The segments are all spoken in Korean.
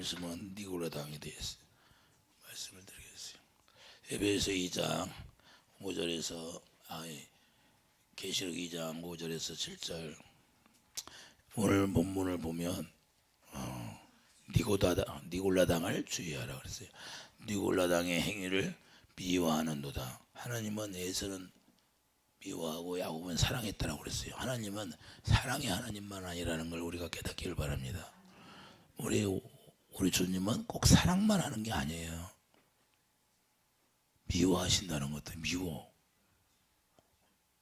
말씀은 니골라당에 대해서 말씀을 드리겠어요. 에베소 2장 5절에서 계시록 2장 5절에서 7절 오늘 본문을 보면 니골라당을 주의하라 그랬어요. 니골라당의 행위를 미워하는도다. 하나님은 에서는 미워하고 야곱은 사랑했다라고 그랬어요. 하나님은 사랑의 하나님만 아니라는 걸 우리가 깨닫기를 바랍니다. 우리 주님은 꼭 사랑만 하는 게 아니에요. 미워하신다는 것도 미워.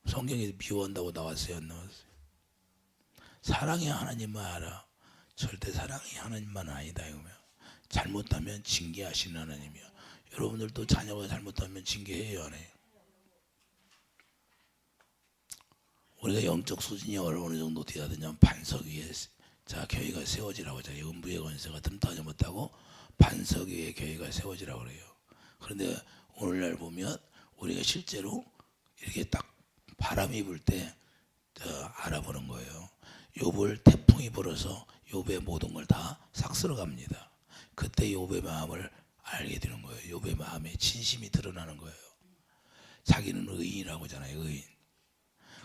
성경에 미워한다고 나왔어요, 안 나왔어요? 사랑의 하나님만 알아. 절대 사랑의 하나님만 아니다 이거면. 잘못하면 징계하시는 하나님이야. 여러분들도 자녀가 잘못하면 징계해요, 안 해요? 우리가 영적 수준이 어느 정도 돼야 되냐면 반석 위에 교회가 세워지라고 하잖아요. 음부의 권세가 틈타지 못하고 반석 위에 교회가 세워지라고 그래요. 그런데 오늘날 보면 우리가 실제로 이렇게 딱 바람이 불 때 알아보는 거예요. 욥을 태풍이 불어서 욥의 모든 걸 다 삭스러 갑니다. 그때 욥의 마음을 알게 되는 거예요. 욥의 마음에 진심이 드러나는 거예요. 자기는 의인이라고 하잖아요. 의인.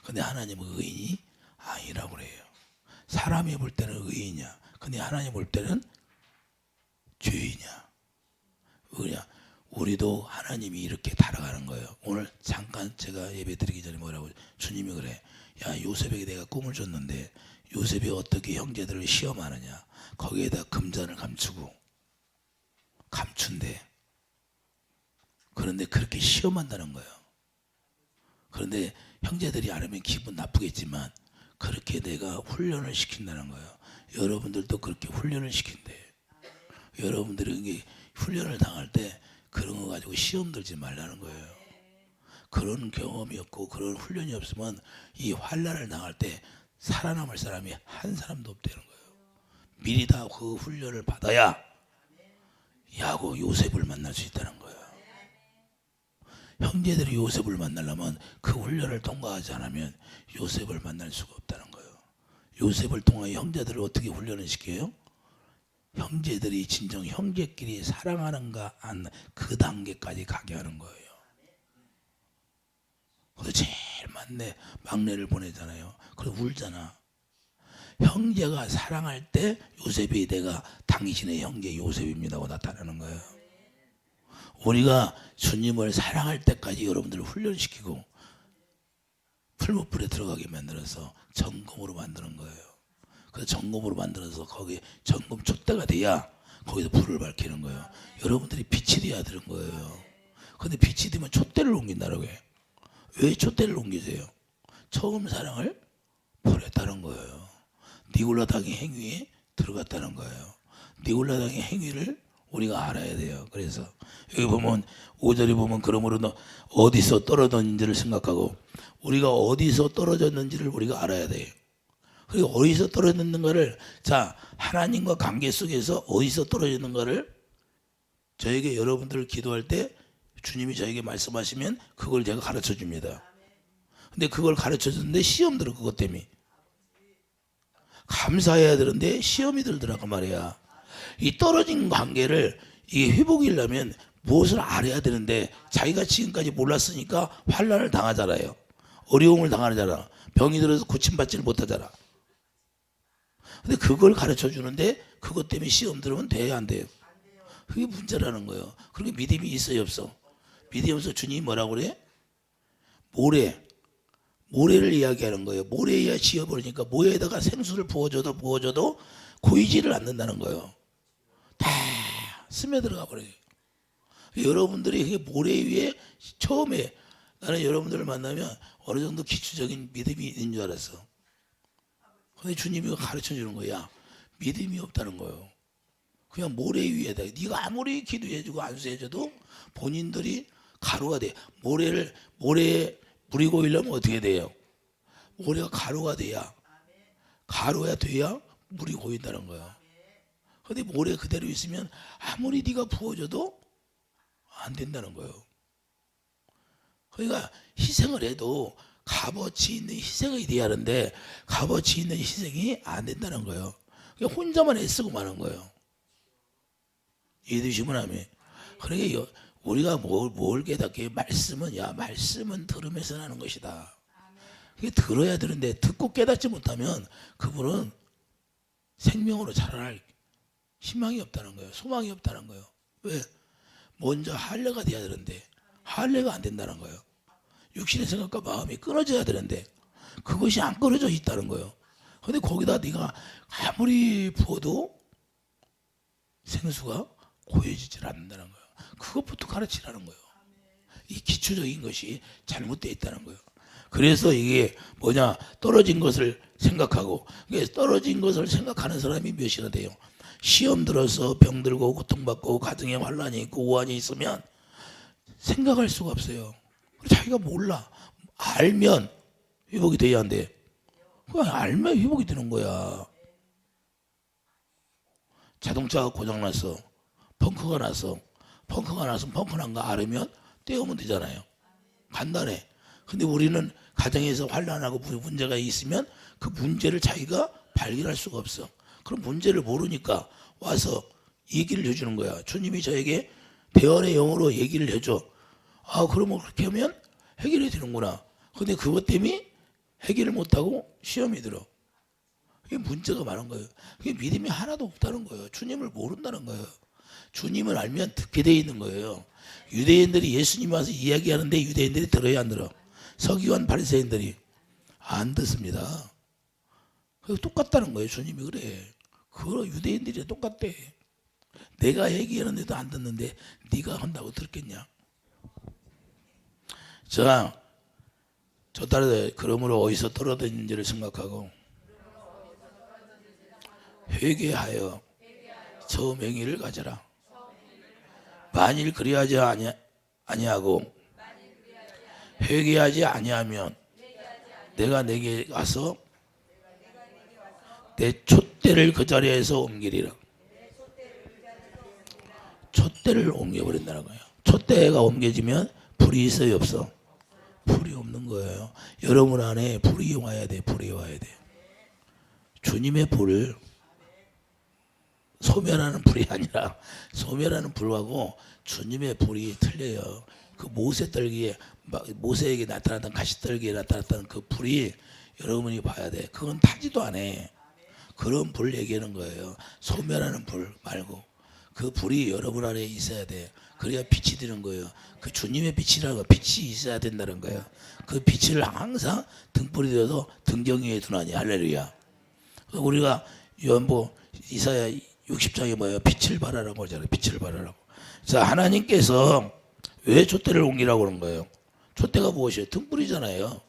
근데 하나님은 의인이 아니라고 그래요. 사람이 볼 때는 의인이야. 근데 하나님 볼 때는 죄인이야. 왜냐? 우리도 하나님이 이렇게 달아가는 거예요. 오늘 잠깐 제가 예배 드리기 전에 뭐라고 주님이 그래. 야, 요셉에게 내가 꿈을 줬는데 요셉이 어떻게 형제들을 시험하느냐. 거기에다 금잔을 감춘대. 그런데 그렇게 시험한다는 거예요. 그런데 형제들이 알으면 기분 나쁘겠지만 그렇게 내가 훈련을 시킨다는 거예요. 여러분들도 그렇게 훈련을 시킨대. 여러분들이 훈련을 당할 때 그런 거 가지고 시험 들지 말라는 거예요. 그런 경험이 없고 그런 훈련이 없으면 이 환난을 당할 때 살아남을 사람이 한 사람도 없다는 거예요. 미리 다 그 훈련을 받아야 야곱 요셉을 만날 수 있다는 거예요. 형제들이 요셉을 만나려면 그 훈련을 통과하지 않으면 요셉을 만날 수가 없다는 거예요. 요셉을 통하여 형제들을 어떻게 훈련을 시켜요? 형제들이 진정 형제끼리 사랑하는가 안 그 단계까지 가게 하는 거예요. 그래서 제일 막내를 보내잖아요. 그래서 울잖아. 형제가 사랑할 때 요셉이 내가 당신의 형제 요셉입니다고 나타나는 거예요. 우리가 주님을 사랑할 때까지 여러분들을 훈련시키고 풀무불에 들어가게 만들어서 점검으로 만드는 거예요. 그래서 점검으로 만들어서 거기에 점검 촛대가 돼야 거기서 불을 밝히는 거예요. 여러분들이 빛이 돼야 되는 거예요. 근데 빛이 되면 촛대를 옮긴다라고 해요. 왜 촛대를 옮기세요? 처음 사랑을 버렸다는 거예요. 니골라당의 행위에 들어갔다는 거예요. 니골라당의 행위를 우리가 알아야 돼요. 그래서 여기 보면 5절에 보면 그러므로 너 어디서 떨어졌는지를 생각하고 우리가 어디서 떨어졌는지를 우리가 알아야 돼요. 그리고 어디서 떨어졌는가를 하나님과 관계 속에서 어디서 떨어졌는가를 저에게 여러분들 기도할 때 주님이 저에게 말씀하시면 그걸 제가 가르쳐 줍니다. 근데 그걸 가르쳐 줬는데 시험 들어. 그것 때문에 감사해야 되는데 시험이 들더라고 말이야. 이 떨어진 관계를 이게 회복이려면 무엇을 알아야 되는데 자기가 지금까지 몰랐으니까 환난을 당하잖아요. 어려움을 당하잖아. 병이 들어서 고침받지를 못하잖아. 근데 그걸 가르쳐 주는데 그것 때문에 시험 들으면 돼야 안 돼요? 그게 문제라는 거예요. 그렇게 믿음이 있어요, 없어? 믿음이 없어. 주님이 뭐라고 그래? 모래를 이야기하는 거예요. 모래에 지어버리니까 모래에다가 생수를 부어줘도 고이지를 않는다는 거예요. 다 스며들어가 버려요. 여러분들이 그게 모래 위에 처음에 나는 여러분들을 만나면 어느 정도 기초적인 믿음이 있는 줄 알았어. 근데 주님이 가르쳐 주는 거야. 믿음이 없다는 거예요. 그냥 모래 위에다 네가 아무리 기도해주고 안수해줘도 본인들이 가루가 돼. 모래에 물이 고이려면 어떻게 돼요? 모래가 가루가 돼야 물이 고인다는 거야. 근데 모래 그대로 있으면 아무리 네가 부어줘도 안 된다는 거예요. 그러니까 희생을 해도 값어치 있는 희생이 돼야 하는데 값어치 있는 희생이 안 된다는 거예요. 그냥 혼자만 애쓰고 마는 거예요. 이해되시면 아멘. 그러니까 우리가 뭘 깨닫게 말씀은 말씀은 들으면서 나는 것이다. 이게 들어야 되는데 듣고 깨닫지 못하면 그분은 생명으로 자라날 희망이 없다는 거예요. 소망이 없다는 거예요. 왜? 먼저 할례가 돼야 되는데 할례가 안 된다는 거예요. 육신의 생각과 마음이 끊어져야 되는데 그것이 안 끊어져 있다는 거예요. 근데 거기다 네가 아무리 부어도 생수가 고여지질 않는다는 거예요. 그것부터 가르치라는 거예요. 이 기초적인 것이 잘못되어 있다는 거예요. 그래서 이게 뭐냐, 떨어진 것을 생각하고, 떨어진 것을 생각하는 사람이 몇이나 돼요. 시험 들어서 병들고 고통받고 가정에 환란이 있고 우환이 있으면 생각할 수가 없어요. 자기가 몰라. 알면 회복이 돼야 한대. 그냥 알면 회복이 되는 거야. 자동차가 고장났어. 펑크가 났어. 펑크가 나서 펑크 난 거 알으면 떼우면 되잖아요. 간단해. 근데 우리는 가정에서 환란하고 문제가 있으면 그 문제를 자기가 발견할 수가 없어. 그럼 문제를 모르니까 와서 얘기를 해주는 거야. 주님이 저에게 대언의 영으로 얘기를 해줘. 아, 그러면 그렇게 하면 해결이 되는구나. 근데 그것 때문에 해결을 못하고 시험이 들어. 이게 문제가 많은 거예요. 그게 믿음이 하나도 없다는 거예요. 주님을 모른다는 거예요. 주님을 알면 듣게 돼 있는 거예요. 유대인들이 예수님 와서 이야기하는데 유대인들이 들어야 안 들어? 서기관 바리새인들이 안 듣습니다. 똑같다는 거예요. 주님이 그래. 그거 유대인들이 똑같대. 내가 얘기하는데도 안 듣는데 네가 한다고 들었겠냐? 자, 저 딸에 그러므로 어디서 떨어졌는지를 생각하고 회개하여 저 맹의를 가져라. 만일 그리하지 아니하고 회개하지 아니하면 내가 내게 가서 내 촛대를 그 자리에서 옮기리라. 촛대를 옮겨버린다는 거예요. 촛대가 옮겨지면 불이 있어요, 없어? 불이 없는 거예요. 여러분 안에 불이 와야 돼. 불이 와야 돼. 주님의 불을 소멸하는 불이 아니라 소멸하는 불하고 주님의 불이 틀려요. 그 모세떨기에 모세에게 나타났던 가시떨기에 나타났던 그 불이 여러분이 봐야 돼. 그건 타지도 않아. 그런 불 얘기하는 거예요. 소멸하는 불 말고 그 불이 여러분 안에 있어야 돼. 그래야 빛이 되는 거예요. 그 주님의 빛이라고 빛이 있어야 된다는 거예요. 그 빛을 항상 등불이 되어서 등경 위에 두나니 할렐루야. 우리가 요한복 이사야 60장에 뭐예요? 빛을 발하라고 하잖아요. 빛을 발하라고. 자, 하나님께서 왜 촛대를 옮기라고 그런 거예요? 촛대가 무엇이에요? 등불이잖아요.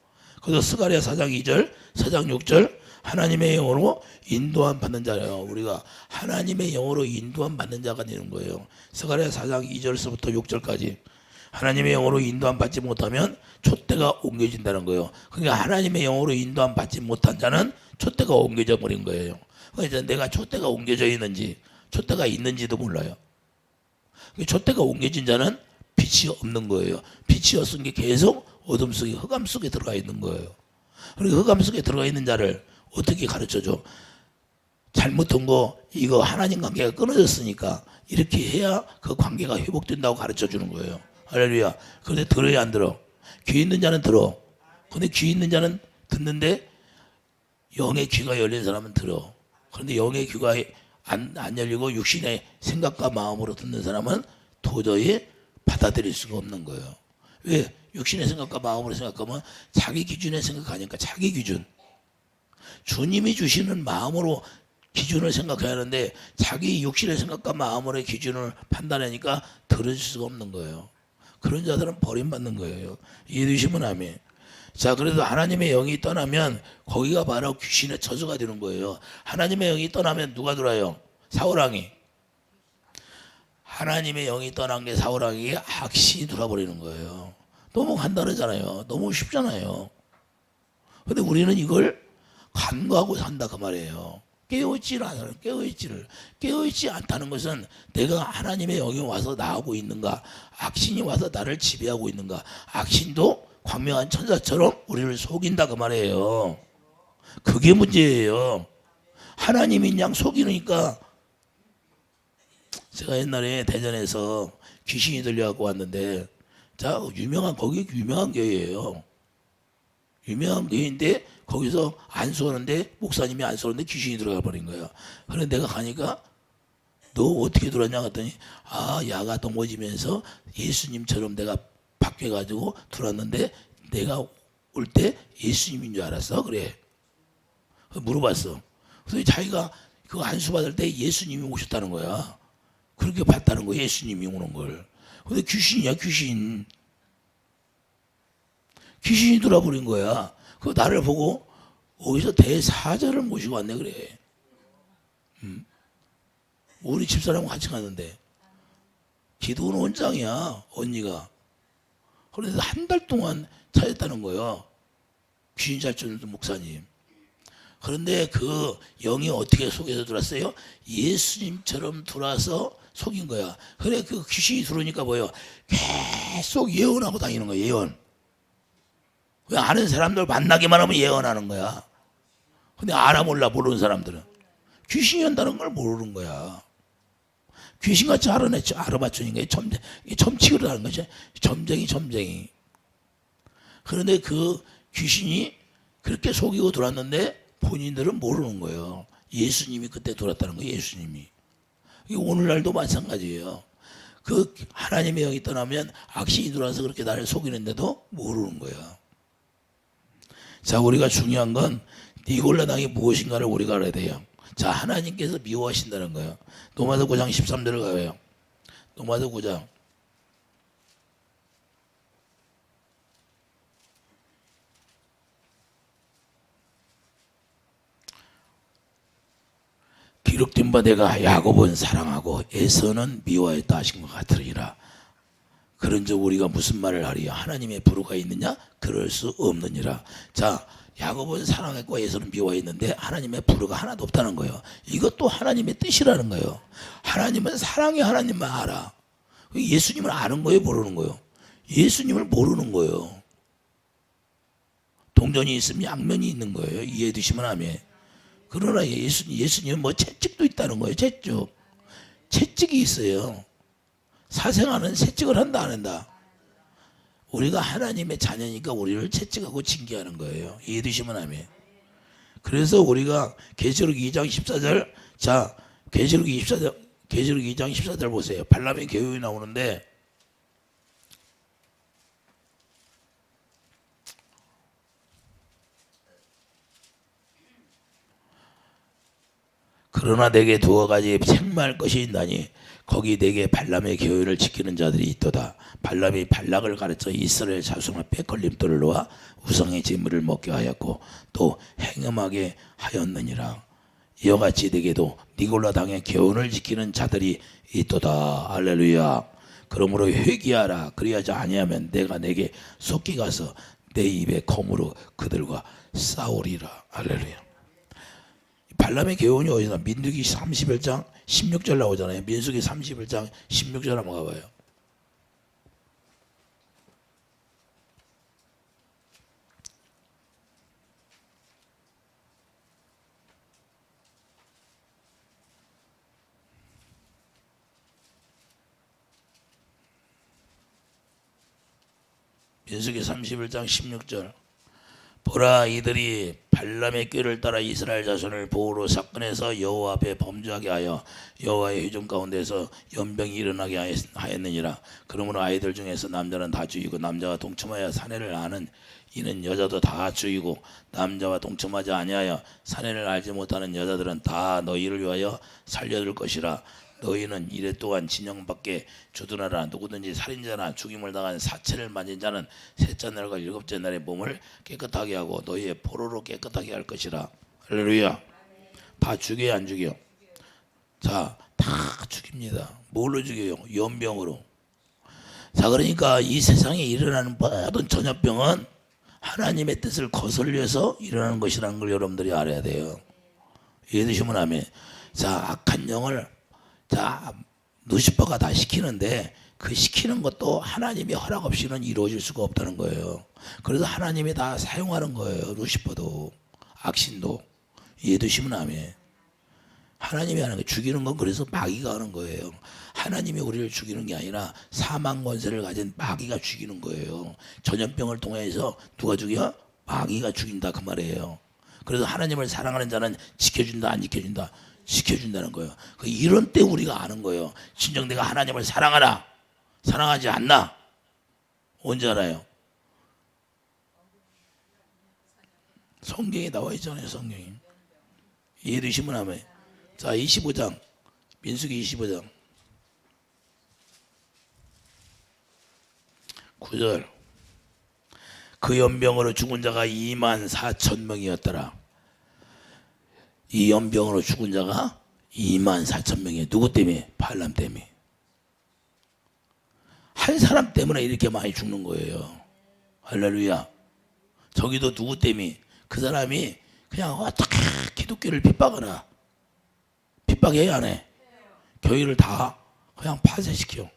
그래서 스가랴 4장 2절, 4장 6절 하나님의 영으로 인도함 받는 자예요. 우리가 하나님의 영으로 인도함 받는 자가 되는 거예요. 스가랴 4장 2절서부터 6절까지 하나님의 영으로 인도함 받지 못하면 촛대가 옮겨진다는 거예요. 그러니까 하나님의 영으로 인도함 받지 못한 자는 촛대가 옮겨져 버린 거예요. 그러니까 내가 촛대가 옮겨져 있는지 촛대가 있는지도 몰라요. 촛대가 옮겨진 자는 빛이 없는 거예요. 빛이 없은 게 계속 어둠 속에 흑암 속에 들어가 있는 거예요. 그리고 흑암 속에 들어가 있는 자를 어떻게 가르쳐줘? 잘못한 거 이거 하나님 관계가 끊어졌으니까 이렇게 해야 그 관계가 회복된다고 가르쳐 주는 거예요. 할렐루야. 그런데 들어야 안 들어? 귀 있는 자는 들어. 근데 귀 있는 자는 듣는데 영의 귀가 열린 사람은 들어. 그런데 영의 귀가 안 열리고 육신의 생각과 마음으로 듣는 사람은 도저히 받아들일 수가 없는 거예요. 왜? 육신의 생각과 마음으로 생각하면 자기 기준에 생각하니까 자기 기준. 주님이 주시는 마음으로 기준을 생각해야 하는데 자기 육신의 생각과 마음으로의 기준을 판단하니까 들을 수가 없는 거예요. 그런 자들은 버림받는 거예요. 이해되시면 아멘. 자, 그래도 하나님의 영이 떠나면 거기가 바로 귀신의 저주가 되는 거예요. 하나님의 영이 떠나면 누가 들어요? 사울왕이. 하나님의 영이 떠난 게 사울왕이 악신이 들어버리는 거예요. 너무 간단하잖아요. 너무 쉽잖아요. 근데 우리는 이걸 간과하고 산다 그 말이에요. 깨어있지를 않아요. 깨어있지 않다는 것은 내가 하나님의 영이 와서 나하고 있는가, 악신이 와서 나를 지배하고 있는가. 악신도 광명한 천사처럼 우리를 속인다 그 말이에요. 그게 문제예요. 하나님인 양 속이니까 제가 옛날에 대전에서 귀신이 들려갖고 왔는데, 자, 거기 유명한 교회예요. 유명한 교회인데, 거기서 안수하는데, 목사님이 안수하는데 귀신이 들어가 버린 거야. 그런데 내가 가니까, 너 어떻게 들어왔냐 했더니, 야가 동거지면서 예수님처럼 내가 바뀌어가지고 들어왔는데, 내가 올 때 예수님인 줄 알았어? 그래. 물어봤어. 그래서 자기가 그 안수 받을 때 예수님이 오셨다는 거야. 그렇게 봤다는 거야, 예수님이 오는 걸. 근데 귀신이야, 귀신. 귀신이 들어버린 거야. 그 나를 보고 어디서 대사자를 모시고 왔네 그래. 우리 집사람과 같이 갔는데 기도원 원장이야, 언니가. 그래서 한 달 동안 찾았다는 거예요. 귀신 잘 쫓는 목사님. 그런데 그 영이 어떻게 속에서 들어왔어요? 예수님처럼 들어와서 속인 거야. 그래, 그 귀신이 들어오니까 뭐예요? 계속 예언하고 다니는 거야, 예언. 왜 아는 사람들 만나기만 하면 예언하는 거야. 근데 알아 몰라, 모르는 사람들은. 귀신이 한다는 걸 모르는 거야. 귀신같이 알아맞추니까 점치기를 하는 거지. 점쟁이. 그런데 그 귀신이 그렇게 속이고 들어왔는데 본인들은 모르는 거예요. 예수님이 그때 들어왔다는 거예요, 예수님이. 오늘날도 마찬가지예요. 그 하나님의 영이 떠나면 악신이 들어와서 그렇게 나를 속이는데도 모르는 거야. 자, 우리가 중요한 건 니골라 당이 무엇인가를 우리가 알아야 돼요. 자, 하나님께서 미워하신다는 거예요. 로마서 9장 13절을 가요. 로마서 9장. 기록된 바 내가 야곱은 사랑하고 에서는 미워했다 하신 것 같으리라. 그런즉 우리가 무슨 말을 하리요? 하나님의 불의가 있느냐? 그럴 수 없느니라. 자, 야곱은 사랑했고 에서는 미워했는데 하나님의 불의가 하나도 없다는 거예요. 이것도 하나님의 뜻이라는 거예요. 하나님은 사랑의 하나님만 알아. 예수님을 아는 거예요, 모르는 거예요? 예수님을 모르는 거예요. 동전이 있으면 양면이 있는 거예요. 이해해 두시면 아멘. 그러나 예수님은 뭐 채찍도 있다는 거예요. 채찍이 있어요. 사생아는 채찍을 한다 안 한다? 우리가 하나님의 자녀니까 우리를 채찍하고 징계하는 거예요. 이해 되시면 아멘. 그래서 우리가 계시록 2장 14절, 자, 계시록 2장 14절 보세요. 발람의 계율이 나오는데, 그러나 내게 두어 가지 책망할 것이 있나니 거기 내게 발람의 계율을 지키는 자들이 있도다. 발람이 발락을 가르쳐 이스라엘 자손을 빼걸림돌을 놓아 우상의 제물을 먹게 하였고 또 행음하게 하였느니라. 이와 같이 내게도 니골라 당의 교훈을 지키는 자들이 있도다. 할렐루야. 그러므로 회개하라. 그리하지 아니하면 내가 내게 속기 가서 내 입에 검으로 그들과 싸우리라. 할렐루야. 발람의 교훈이 어디나? 민수기 31장 16절 나오잖아요. 민수기 31장 16절 한번 가봐요. 민수기 31장 16절. 보라, 이들이 발람의 꾀를 따라 이스라엘 자손을 보호로 사건해서 여호와 앞에 범죄하게 하여 여호와의 회중 가운데서 연병이 일어나게 하였느니라. 그러므로 아이들 중에서 남자는 다 죽이고 남자와 동침하여 사내를 아는 이는 여자도 다 죽이고 남자와 동침하지 아니하여 사내를 알지 못하는 여자들은 다 너희를 위하여 살려둘 것이라. 너희는 이래 또한 진영밖에 주둔하라. 누구든지 살인자나 죽임을 당한 사체를 만진 자는 셋째 날과 일곱째 날에 몸을 깨끗하게 하고 너희의 포로로 깨끗하게 할 것이라. 할렐루야. 다 죽여요, 안 죽여? 자, 다 죽입니다. 뭘로 죽여요? 연병으로. 자, 그러니까 이 세상에 일어나는 모든 전염병은 하나님의 뜻을 거슬려서 일어나는 것이라는 걸 여러분들이 알아야 돼요. 이해되시면 아멘. 자, 악한 영을 루시퍼가 다 시키는데 그 시키는 것도 하나님의 허락 없이는 이루어질 수가 없다는 거예요. 그래서 하나님이 다 사용하는 거예요. 루시퍼도 악신도. 이해되시면 아멘. 하나님이 하는 거 죽이는 건 그래서 마귀가 하는 거예요. 하나님이 우리를 죽이는 게 아니라 사망 권세를 가진 마귀가 죽이는 거예요. 전염병을 통해서 누가 죽여? 마귀가 죽인다 그 말이에요. 그래서 하나님을 사랑하는 자는 지켜준다 안 지켜준다? 지켜준다는 거예요. 이런 때 우리가 아는 거예요. 진정 내가 하나님을 사랑하나? 사랑하지 않나? 언제 알아요? 성경에 나와 있잖아요. 성경이. 이해되시면 하면. 자, 25장 민수기 25장 9절. 그 연병으로 죽은 자가 24,000명이었더라. 이 연병으로 죽은 자가 24,000명이에요. 누구 때문에? 발람 때문에. 한 사람 때문에 이렇게 많이 죽는 거예요. 할렐루야. 저기도 누구 때문에? 그 사람이 그냥 어떻게 기독교를 핍박하나? 핍박해 안 해? 교회를 다 그냥 파쇄시켜.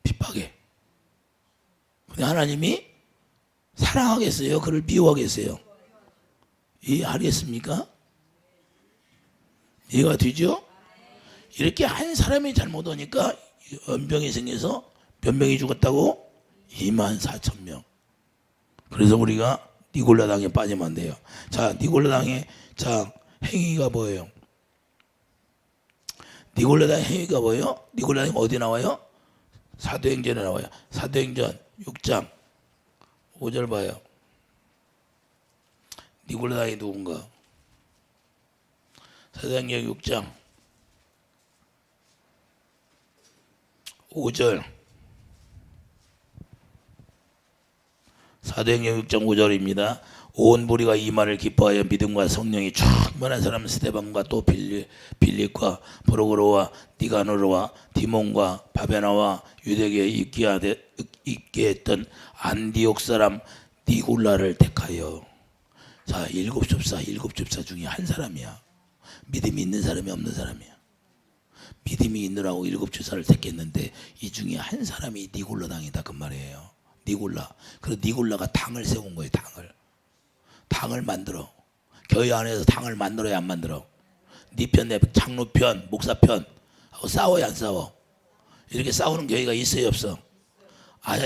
핍박해. 근데 하나님이 사랑하겠어요? 그를 미워하겠어요? 이해하겠습니까? 이해가 되죠? 이렇게 한 사람이 잘못 오니까 연병이 생겨서 몇 명이 죽었다고? 24,000명. 그래서 우리가 니골라 당에 빠지면 안 돼요. 자, 니골라 당의 자 행위가 뭐예요? 니골라 당의 행위가 뭐예요? 니골라 당이 어디 나와요? 사도행전에 나와요. 사도행전 6장 5절 봐요. 니골라 당이 누군가? 사도행전 6장 5절. 사도행전 6장 5절입니다. 온 무리가 이 말을 기뻐하여 믿음과 성령이 충만한 사람 스데반과 또 빌립과 프로고로와 니가노르와 디몬과 바베나와 유대교에 있게 했던 안디옥 사람 니골라를 택하여. 자, 일곱 집사 중에 한 사람이야. 믿음이 있는 사람이 없는 사람이야. 믿음이 있느라고 일곱 집사를 택했는데 이 중에 한 사람이 니골라 당이다 그 말이에요. 니골라. 그래서 니골라가 당을 세운 거예요. 당을 만들어. 교회 안에서 당을 만들어야 안 만들어? 네 편, 내 장로편, 목사편 하고 싸워야 안 싸워? 이렇게 싸우는 교회가 있어요 없어?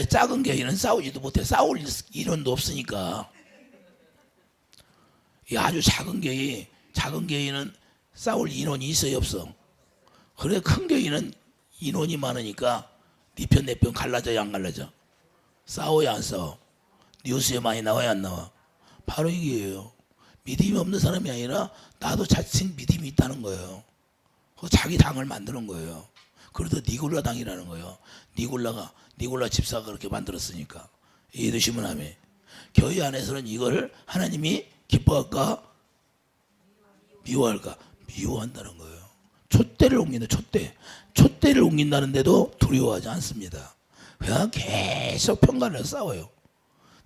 작은 교회는 싸우지도 못해. 싸울 인원도 없으니까. 이 아주 작은 교회는 싸울 인원이 있어요 없어? 그래 큰 교회는 인원이 많으니까 네 편 내 편 갈라져야 안 갈라져? 싸워야 안 싸워? 뉴스에 많이 나와야 안 나와? 바로 이게요. 믿음이 없는 사람이 아니라 나도 자신 믿음이 있다는 거예요. 자기 당을 만드는 거예요. 그래도 니골라 당이라는 거예요. 니골라 집사가 그렇게 만들었으니까. 이해되시면 하면 교회 안에서는 이걸 하나님이 기뻐할까? 미워할까? 미워한다는 거예요. 촛대를 옮긴다. 촛대를 옮긴다는데도 두려워하지 않습니다. 그냥 계속 평가를 해서 싸워요.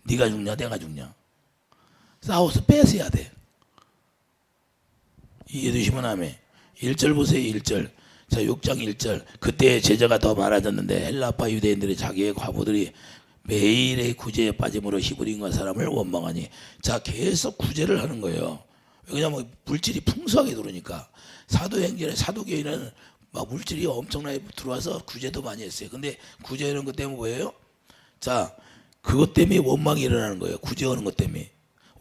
네가 죽냐 내가 죽냐. 싸워서 뺏어야 돼. 이해되시면 하면 1절 보세요. 1절. 자, 6장 1절. 그때 제자가 더 많아졌는데 헬라파 유대인들이 자기의 과부들이 매일의 구제에 빠짐으로 히브리인과 사람을 원망하니. 자, 계속 구제를 하는 거예요. 왜냐면 물질이 풍성하게 들어오니까. 사도행전에 사도교회는 막 물질이 엄청나게 들어와서 구제도 많이 했어요. 근데 구제하는 것 때문에 뭐예요? 자, 그것 때문에 원망이 일어나는 거예요. 구제하는 것 때문에.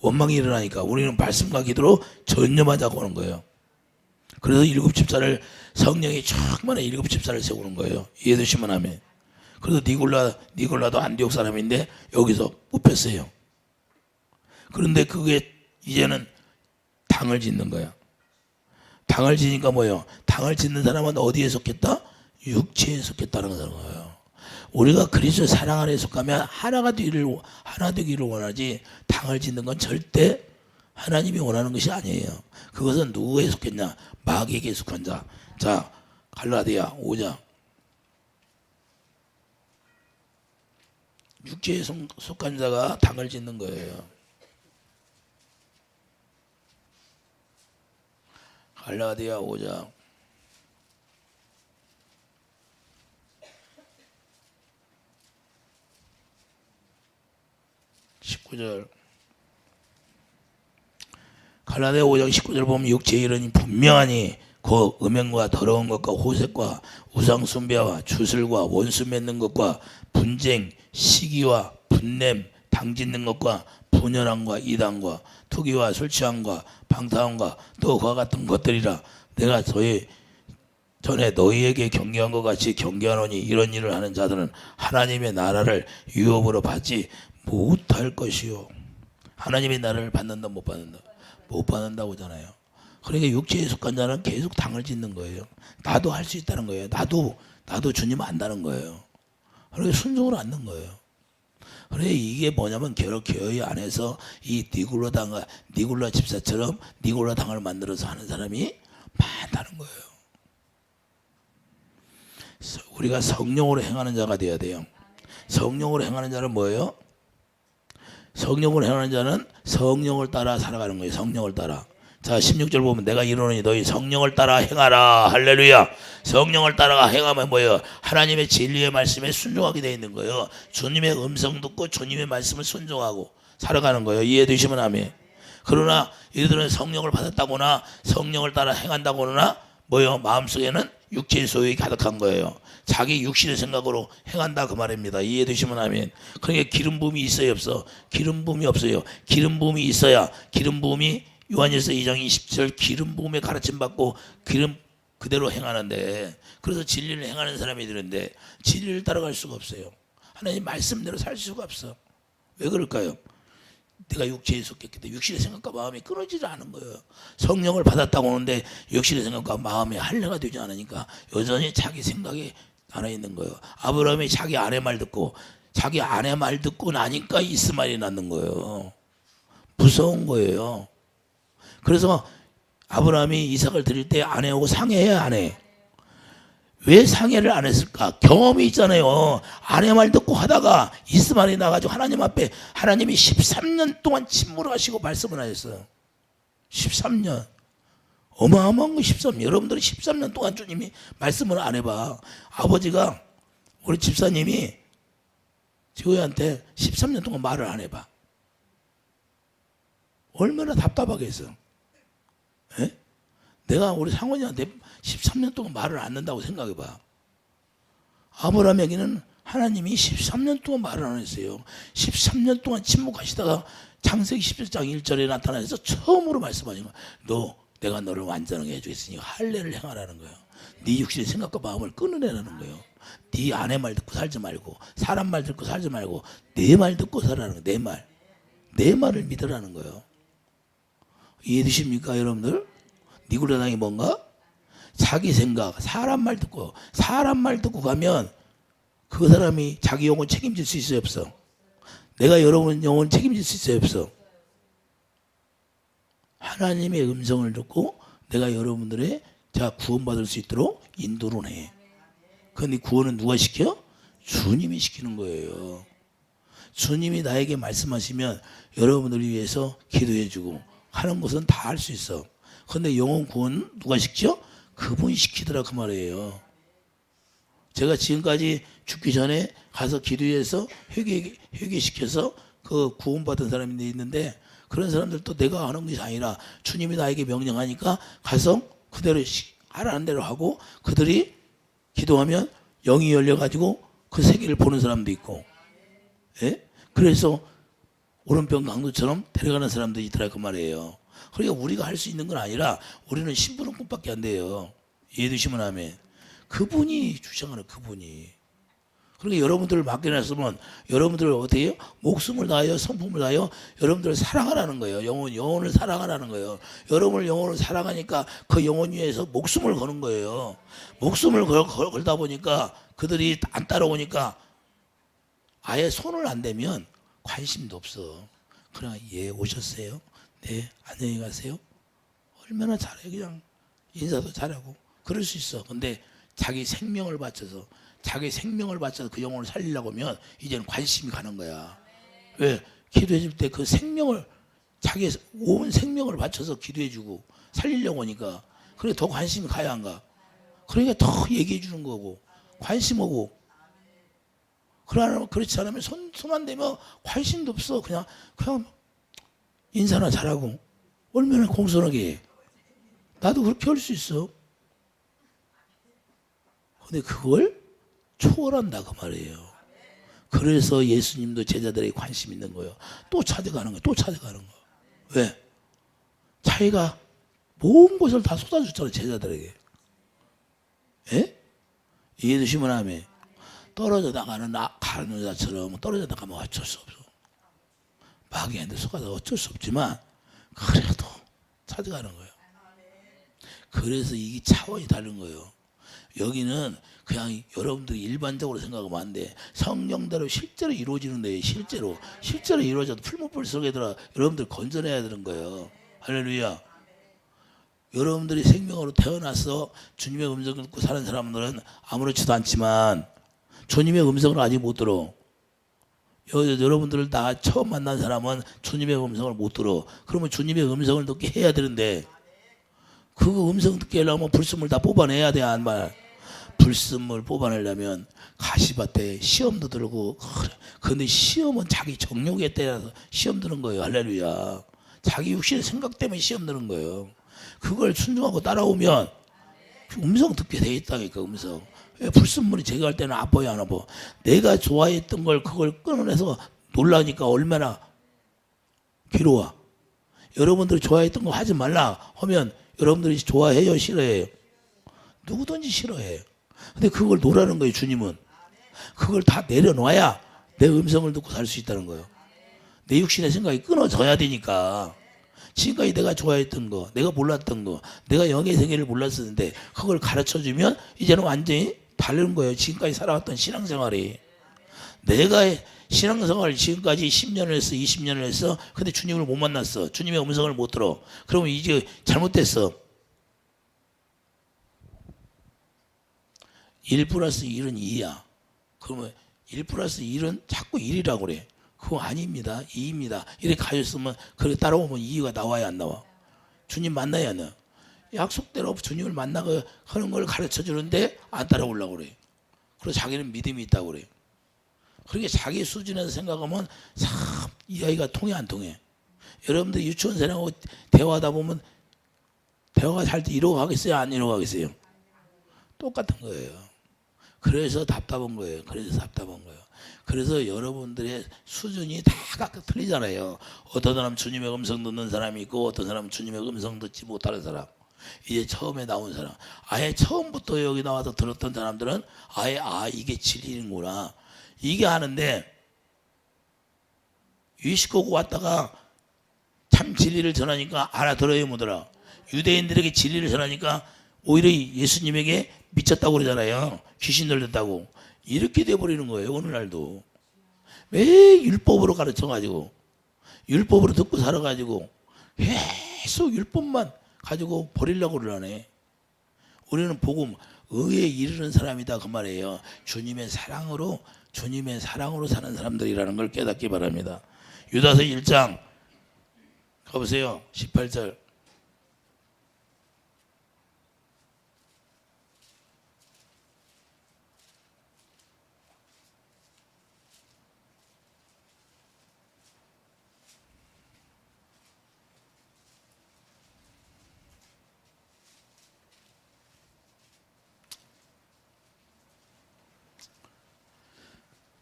원망이 일어나니까 우리는 말씀과 기도로 전념하자고 하는 거예요. 그래서 일곱 집사를 성령이 충만한 일곱 집사를 세우는 거예요. 이해되시면 하면. 그래서 니골라도 안디옥 사람인데 여기서 뽑혔어요. 그런데 그게 이제는 당을 짓는 거예요. 당을 지니까 뭐예요? 당을 짓는 사람은 어디에 속했다? 육체에 속했다는 거예요. 우리가 그리스도의 사랑 안에 속하면 하나 되기를 원하지 당을 짓는 건 절대 하나님이 원하는 것이 아니에요. 그것은 누구에 속했냐? 마귀에게 속한 자. 자, 갈라디아 5장. 육체에 속한 자가 당을 짓는 거예요. 갈라디아 5장 19절. 갈라디아 5장 19절 보면 육체의 일은 분명하니 그 음행과 더러운 것과 호색과 우상숭배와 주술과 원수 맺는 것과 분쟁, 시기와 분냄, 당짓는 것과 분열함과 이단과 투기와 술 취함과 방탕함과 또 그와 같은 것들이라. 내가 전에 너희에게 경계한 것 같이 경계하노니 이런 일을 하는 자들은 하나님의 나라를 유업으로 받지 못할 것이요. 하나님의 나라를 받는다 못 받는다? 못 받는다고 하잖아요. 그러니까 육체에 속한 자는 계속 당을 짓는 거예요. 나도 할 수 있다는 거예요. 나도 주님 안다는 거예요. 그러니까 순종을 않는 거예요. 그래 이게 뭐냐면 교회 안에서 이 니골라 집사처럼 니골라 당을 만들어서 하는 사람이 많다는 거예요. 우리가 성령으로 행하는 자가 되어야 돼요. 성령으로 행하는 자는 뭐예요? 성령으로 행하는 자는 성령을 따라 살아가는 거예요. 성령을 따라. 자 16절 보면 내가 이르노니 너희 성령을 따라 행하라. 할렐루야. 성령을 따라 행하면 뭐예요? 하나님의 진리의 말씀에 순종하게 되어 있는 거예요. 주님의 음성 듣고 주님의 말씀을 순종하고 살아가는 거예요. 이해되시면 아멘. 그러나 이들은 성령을 받았다거나 성령을 따라 행한다거나 뭐예요? 마음속에는 육체의 소욕이 가득한 거예요. 자기 육신의 생각으로 행한다 그 말입니다. 이해되시면 아멘. 그러니까 기름 부음이 있어요 없어? 기름 부음이 없어요. 기름 부음이 있어야 기름 부음이 요한일서 2장 20절 기름 부음에 가르침 받고 기름 그대로 행하는데, 그래서 진리를 행하는 사람이 되는데 진리를 따라갈 수가 없어요. 하나님 말씀대로 살 수가 없어. 왜 그럴까요? 내가 육체에 속했기 때문에 육신의 생각과 마음이 끊어지지 않은 거예요. 성령을 받았다고 하는데 육신의 생각과 마음이 할례가 되지 않으니까 여전히 자기 생각에 안에 있는 거예요. 아브라함이 자기 아내 말 듣고 나니까 이스마엘이 낳는 거예요. 무서운 거예요. 그래서 아브라함이 이삭을 드릴 때 아내하고 상의해야 안 해. 왜 상의를 안 했을까? 경험이 있잖아요. 아내 말 듣고 하다가 이스마엘이 나가지고 하나님 앞에 하나님이 13년 동안 침묵하시고 말씀을 하셨어요. 13년. 어마어마한 거 13년. 여러분들이 13년 동안 주님이 말씀을 안 해봐. 아버지가 우리 집사님이 지호야한테 13년 동안 말을 안 해봐. 얼마나 답답하겠어. 에? 내가 우리 상원이한테 13년 동안 말을 안 한다고 생각해봐. 아브라함에게는 하나님이 13년 동안 말을 안 했어요. 13년 동안 침묵하시다가 창세기 17장 1절에 나타나서 처음으로 말씀하신 거야. 내가 너를 완전하게 해주겠으니 할례를 행하라는 거예요. 네 육신의 생각과 마음을 끊어내라는 거예요. 네 아내 말 듣고 살지 말고 사람 말 듣고 살지 말고 내 말 듣고 살라는 거예요. 내 말을 믿으라는 거예요. 이해되십니까 여러분들? 니골라당이 뭔가? 자기 생각, 사람 말 듣고 가면 그 사람이 자기 영혼 책임질 수 있어요 없어? 내가 여러분 영혼 책임질 수 있어요 없어? 하나님의 음성을 듣고 내가 여러분들의 구원받을 수 있도록 인도를 해. 그런데 구원은 누가 시켜? 주님이 시키는 거예요. 주님이 나에게 말씀하시면 여러분들을 위해서 기도해주고 하는 것은 다 할 수 있어. 그런데 영혼 구원은 누가 시켜? 그분이 시키더라 그 말이에요. 제가 지금까지 죽기 전에 가서 기도해서 회개시켜서 그 구원받은 사람이 있는데, 그런 사람들도 내가 하는 것이 아니라 주님이 나에게 명령하니까 가서 그대로 하라는 대로 하고, 그들이 기도하면 영이 열려가지고 그 세계를 보는 사람도 있고, 예? 그래서 오른편 강도처럼 데려가는 사람도 있더라 그 말이에요. 그러니까 우리가 할 수 있는 건 아니라 우리는 심부름꾼밖에 안 돼요. 이해되시면 아멘. 그분이 주장하는 그분이. 그러니까 여러분들을 맡겨놨으면 여러분들을 어떻게 해요? 목숨을 다하여 성품을 다하여 여러분들을 사랑하라는 거예요. 영혼을 사랑하라는 거예요. 여러분을 영혼을 사랑하니까 그 영혼 위해서 목숨을 거는 거예요. 목숨을 걸다 보니까 그들이 안 따라오니까 아예 손을 안 대면 관심도 없어. 그냥 예 오셨어요? 네 안녕히 가세요. 얼마나 잘해. 그냥 인사도 잘하고 그럴 수 있어. 근데 자기 생명을 바쳐서 그 영혼을 살리려고 하면 이제는 관심이 가는 거야. 왜? 기도해 줄 때 그 생명을 자기 온 생명을 바쳐서 기도해 주고 살리려고 하니까 그래 더 관심이 가야 안 가. 그러니까 더 얘기해 주는 거고 관심 오고. 그러나 그렇지 않으면 손만 대면 관심도 없어. 그냥 인사나 잘하고 얼마나 공손하게 해. 나도 그렇게 할 수 있어. 근데 그걸 초월한다 그 말이에요. 그래서 예수님도 제자들에게 관심 있는 거예요. 또 찾아가는 거예요. 또 찾아가는 거. 왜? 자기가 모든 것을 다 쏟아줬잖아요. 제자들에게. 예? 이해되시면 하면 떨어져 나가는 가는 자처럼 떨어져 나가면 어쩔 수 없어. 마귀한테 속아서 어쩔 수 없지만 그래도 찾아가는 거예요. 그래서 이게 차원이 다른 거예요. 여기는 그냥 여러분들이 일반적으로 생각하면 안 돼. 성령대로 실제로 이루어지는 데에 실제로 이루어져도 풀무불 속에 들어 여러분들 건져내야 되는 거예요. 할렐루야. 여러분들이 생명으로 태어나서 주님의 음성을 듣고 사는 사람들은 아무렇지도 않지만 주님의 음성을 아직 못 들어. 여러분들을 다 처음 만난 사람은 주님의 음성을 못 들어. 그러면 주님의 음성을 듣게 해야 되는데 그 음성 듣게 하려면 불순물 다 뽑아내야 돼. 안 말. 불순물 뽑아내려면 가시밭에 시험도 들고 근데 시험은 자기 정욕에 따라서 시험 드는 거예요. 할렐루야. 자기 육신의 생각 때문에 시험 드는 거예요. 그걸 순종하고 따라오면 음성 듣게 돼 있다니까. 음성. 불순물이 제거할 때는 아파요 안 아파? 내가 좋아했던 걸 그걸 끊어내서 놀라니까 얼마나 괴로워. 여러분들이 좋아했던 거 하지 말라 하면 여러분들이 좋아해요 싫어해요? 누구든지 싫어해. 근데 그걸 놓으라는 거예요. 주님은 그걸 다 내려놔야 내 음성을 듣고 살 수 있다는 거예요. 내 육신의 생각이 끊어져야 되니까. 지금까지 내가 좋아했던 거, 내가 몰랐던 거, 내가 영의 세계를 몰랐었는데 그걸 가르쳐주면 이제는 완전히 다른 거예요. 지금까지 살아왔던 신앙생활이. 내가 신앙생활 지금까지 10년을 했어, 20년을 했어. 근데 주님을 못 만났어. 주님의 음성을 못 들어. 그러면 이제 잘못됐어. 1 플러스 1은 2야. 그러면 1 플러스 1은 자꾸 1이라고 그래. 그거 아닙니다. 2입니다. 이렇게 가졌으면 그렇게 따라오면 2가 나와야 안 나와. 주님 만나야 안 나와. 약속대로 주님을 만나고 하는 걸 가르쳐 주는데 안 따라오려고 그래. 그래서 자기는 믿음이 있다고 그래. 그렇게 자기 수준에서 생각하면 참 이 아이가 통해 안 통해. 여러분들 유치원생하고 대화하다 보면 대화가 잘 때 이러고 가겠어요? 안 이러고 가겠어요? 똑같은 거예요. 그래서 답답한 거예요. 그래서 여러분들의 수준이 다 각각 틀리잖아요. 어떤 사람은 주님의 음성 듣는 사람이 있고 어떤 사람은 주님의 음성 듣지 못하는 사람. 이제 처음에 나온 사람. 아예 처음부터 여기 나와서 들었던 사람들은 아예 이게 진리는구나. 이게 하는데 유시코고 왔다가 참 진리를 전하니까 알아들어요 못 알아. 유대인들에게 진리를 전하니까 오히려 예수님에게 미쳤다고 그러잖아요. 귀신 들렸다고. 이렇게 돼버리는 거예요. 오늘날도. 매일 율법으로 가르쳐가지고 율법으로 듣고 살아가지고 계속 율법만 가지고 버리려고 그러네. 우리는 복음 의에 이르는 사람이다 그 말이에요. 주님의 사랑으로 사는 사람들이라는 걸 깨닫기 바랍니다. 유다서 1장 가보세요. 18절.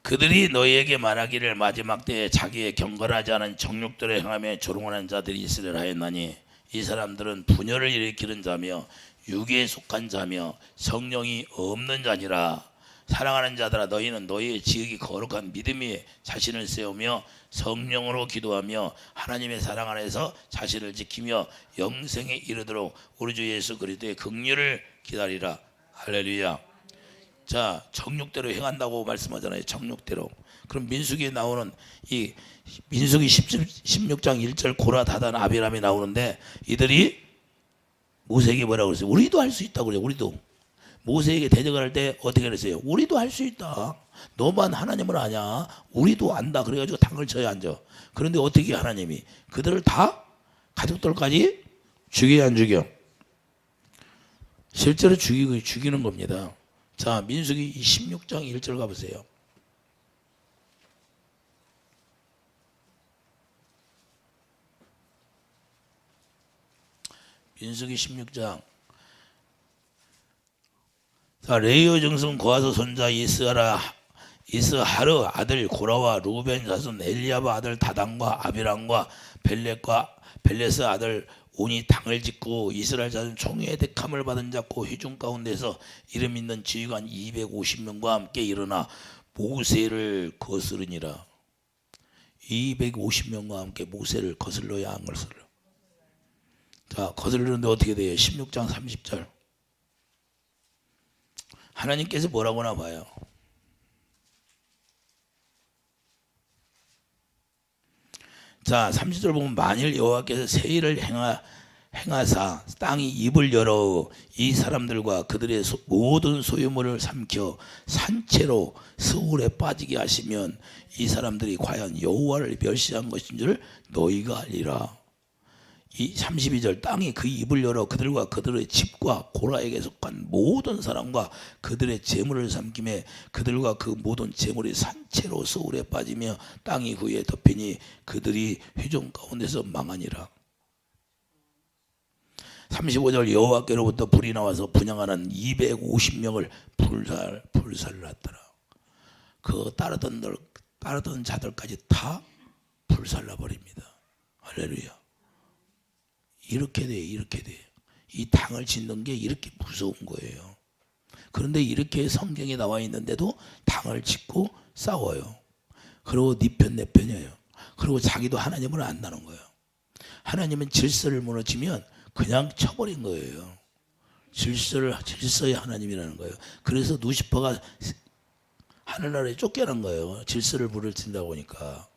그들이 너희에게 말하기를 마지막 때에 자기의 경건하지 않은 정욕들에 행하며 조롱하는 자들이 있으리라 하였나니 이 사람들은 분열을 일으키는 자며 육에 속한 자며 성령이 없는 자니라. 사랑하는 자들아 너희는 너희의 지극히 거룩한 믿음이 자신을 세우며 성령으로 기도하며 하나님의 사랑 안에서 자신을 지키며 영생에 이르도록 우리 주 예수 그리스도의 긍휼을 기다리라. 할렐루야. 자, 정욕대로 행한다고 말씀하잖아요. 정욕대로. 그럼 민수기에 나오는 이 민수기 16장 1절 고라 다단 아비람이 나오는데 이들이 모세에게 뭐라고 그랬어요? 우리도 할 수 있다고 그래요. 우리도. 모세에게 대적을 할 때 어떻게 그랬어요? 우리도 할 수 있다. 너만 하나님을 아냐? 우리도 안다. 그래가지고 당을 쳐야 앉아. 그런데 어떻게 하나님이 그들을 다 가족들까지 죽여 안 죽여? 실제로 죽이는 겁니다. 자, 민수기 16장 1절 가보세요. 민수기 16장 자, 레이오 증손 고아서 손자 이스하르 아들 고라와 루벤 자손 엘리야바 아들 다단과 아비람과 벨렛의 아들 온이 당을 짓고 이스라엘 자손 총회의 택함을 받은 자고 회중 가운데서 이름 있는 지휘관 250명과 함께 일어나 모세를 거스르니라. 250명과 함께 모세를 거슬러야 안 거슬러. 자, 거슬르는데 어떻게 돼요? 16장 30절. 하나님께서 뭐라고나 봐요. 자, 30절 보면 만일 여호와께서 새 일을 행하사 땅이 입을 열어 이 사람들과 그들의 모든 소유물을 삼켜 산채로 스울에 빠지게 하시면 이 사람들이 과연 여호와를 멸시한 것인 줄 너희가 알리라. 이 32절 땅이 그 입을 열어 그들과 그들의 집과 고라에게 속한 모든 사람과 그들의 재물을 삼킴에 그들과 그 모든 재물이 산채로 스울에 빠지며 땅이 후에 덮이니 그들이 회중 가운데서 망하니라. 35절 여호와께로부터 불이 나와서 분향하는 250명을 불살랐더라. 그 따르던 자들까지 다 불살라 버립니다. 할렐루야. 이렇게 돼. 이 당을 짓는 게 이렇게 무서운 거예요. 그런데 이렇게 성경에 나와 있는데도 당을 짓고 싸워요. 그리고 네 편 내 편이에요. 그리고 자기도 하나님을 안다는 거예요. 하나님은 질서를 무너지면 그냥 쳐버린 거예요. 질서의 하나님이라는 거예요. 그래서 누시퍼가 하늘나라에 쫓겨난 거예요. 질서를 무너뜨린다고 보니까.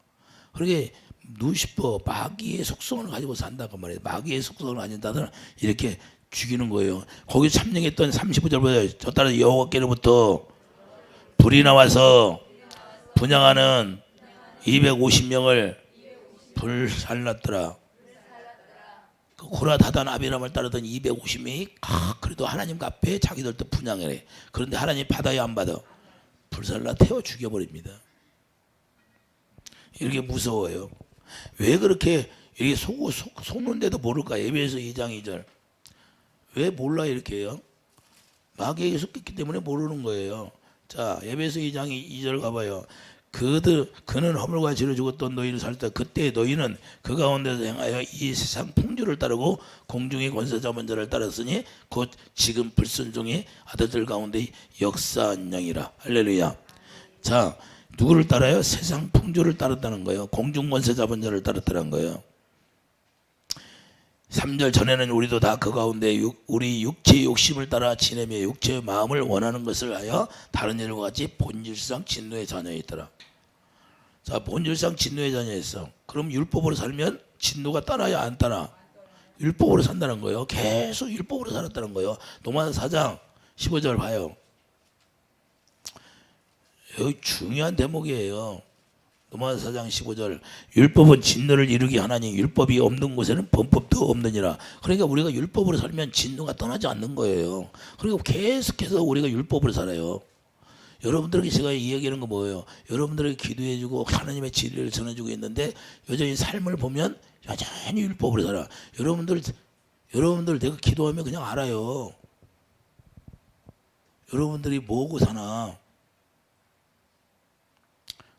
그러게 누시퍼 마귀의 속성을 가지고 산다고 말이에요. 마귀의 속성을 가진 자들은 이렇게 죽이는 거예요. 거기 참령했던 35절보다 저 따라 여호와께로부터 불이 나와서 분향하는 250명을 불살랐더라. 그 고라 다단 아비람을 따르던 250명이 그래도 하나님 앞에 자기들도 분향해. 그런데 하나님 받아야 안 받아? 불살라 태워 죽여버립니다. 이렇게 무서워요. 왜 그렇게 이렇게 속는데도 모를까? 에베소 2장 2절. 왜 몰라 이렇게 해요? 마귀에게 속했기 때문에 모르는 거예요. 자, 에베소 2장 2절 가봐요. 그는 허물과 죄를 죽었던 너희를 살 때 그때 너희는 그 가운데서 행하여 이 세상 풍조를 따르고 공중의 권세 잡은 자를 따랐으니 곧 지금 불순종의 아들들 가운데 역사한 영이라. 할렐루야. 자, 누구를 따라요? 세상 풍조를 따랐다는 거예요. 공중 권세 잡은 자를 따랐다는 거예요. 3절 전에는 우리도 다 그 가운데 우리 육체의 욕심을 따라 지내며 육체의 마음을 원하는 것을 하여 다른 일과 같이 본질상 진노의 자녀였더라. 자, 본질상 진노의 자녀였어. 그럼 율법으로 살면 진노가 따라야 안 따라? 율법으로 산다는 거예요. 계속 율법으로 살았다는 거예요. 로마서 4장 15절 봐요. 여기 중요한 대목이에요. 로마서 4장 15절. 율법은 진노를 이루게 하나니 율법이 없는 곳에는 범법도 없느니라. 그러니까 우리가 율법으로 살면 진노가 떠나지 않는 거예요. 그리고 계속해서 우리가 율법으로 살아요. 여러분들에게 제가 이야기하는 거 뭐예요? 여러분들에게 기도해주고 하나님의 진리를 전해주고 있는데 여전히 삶을 보면 여전히 율법으로 살아. 여러분들 내가 기도하면 그냥 알아요. 여러분들이 뭐하고 사나.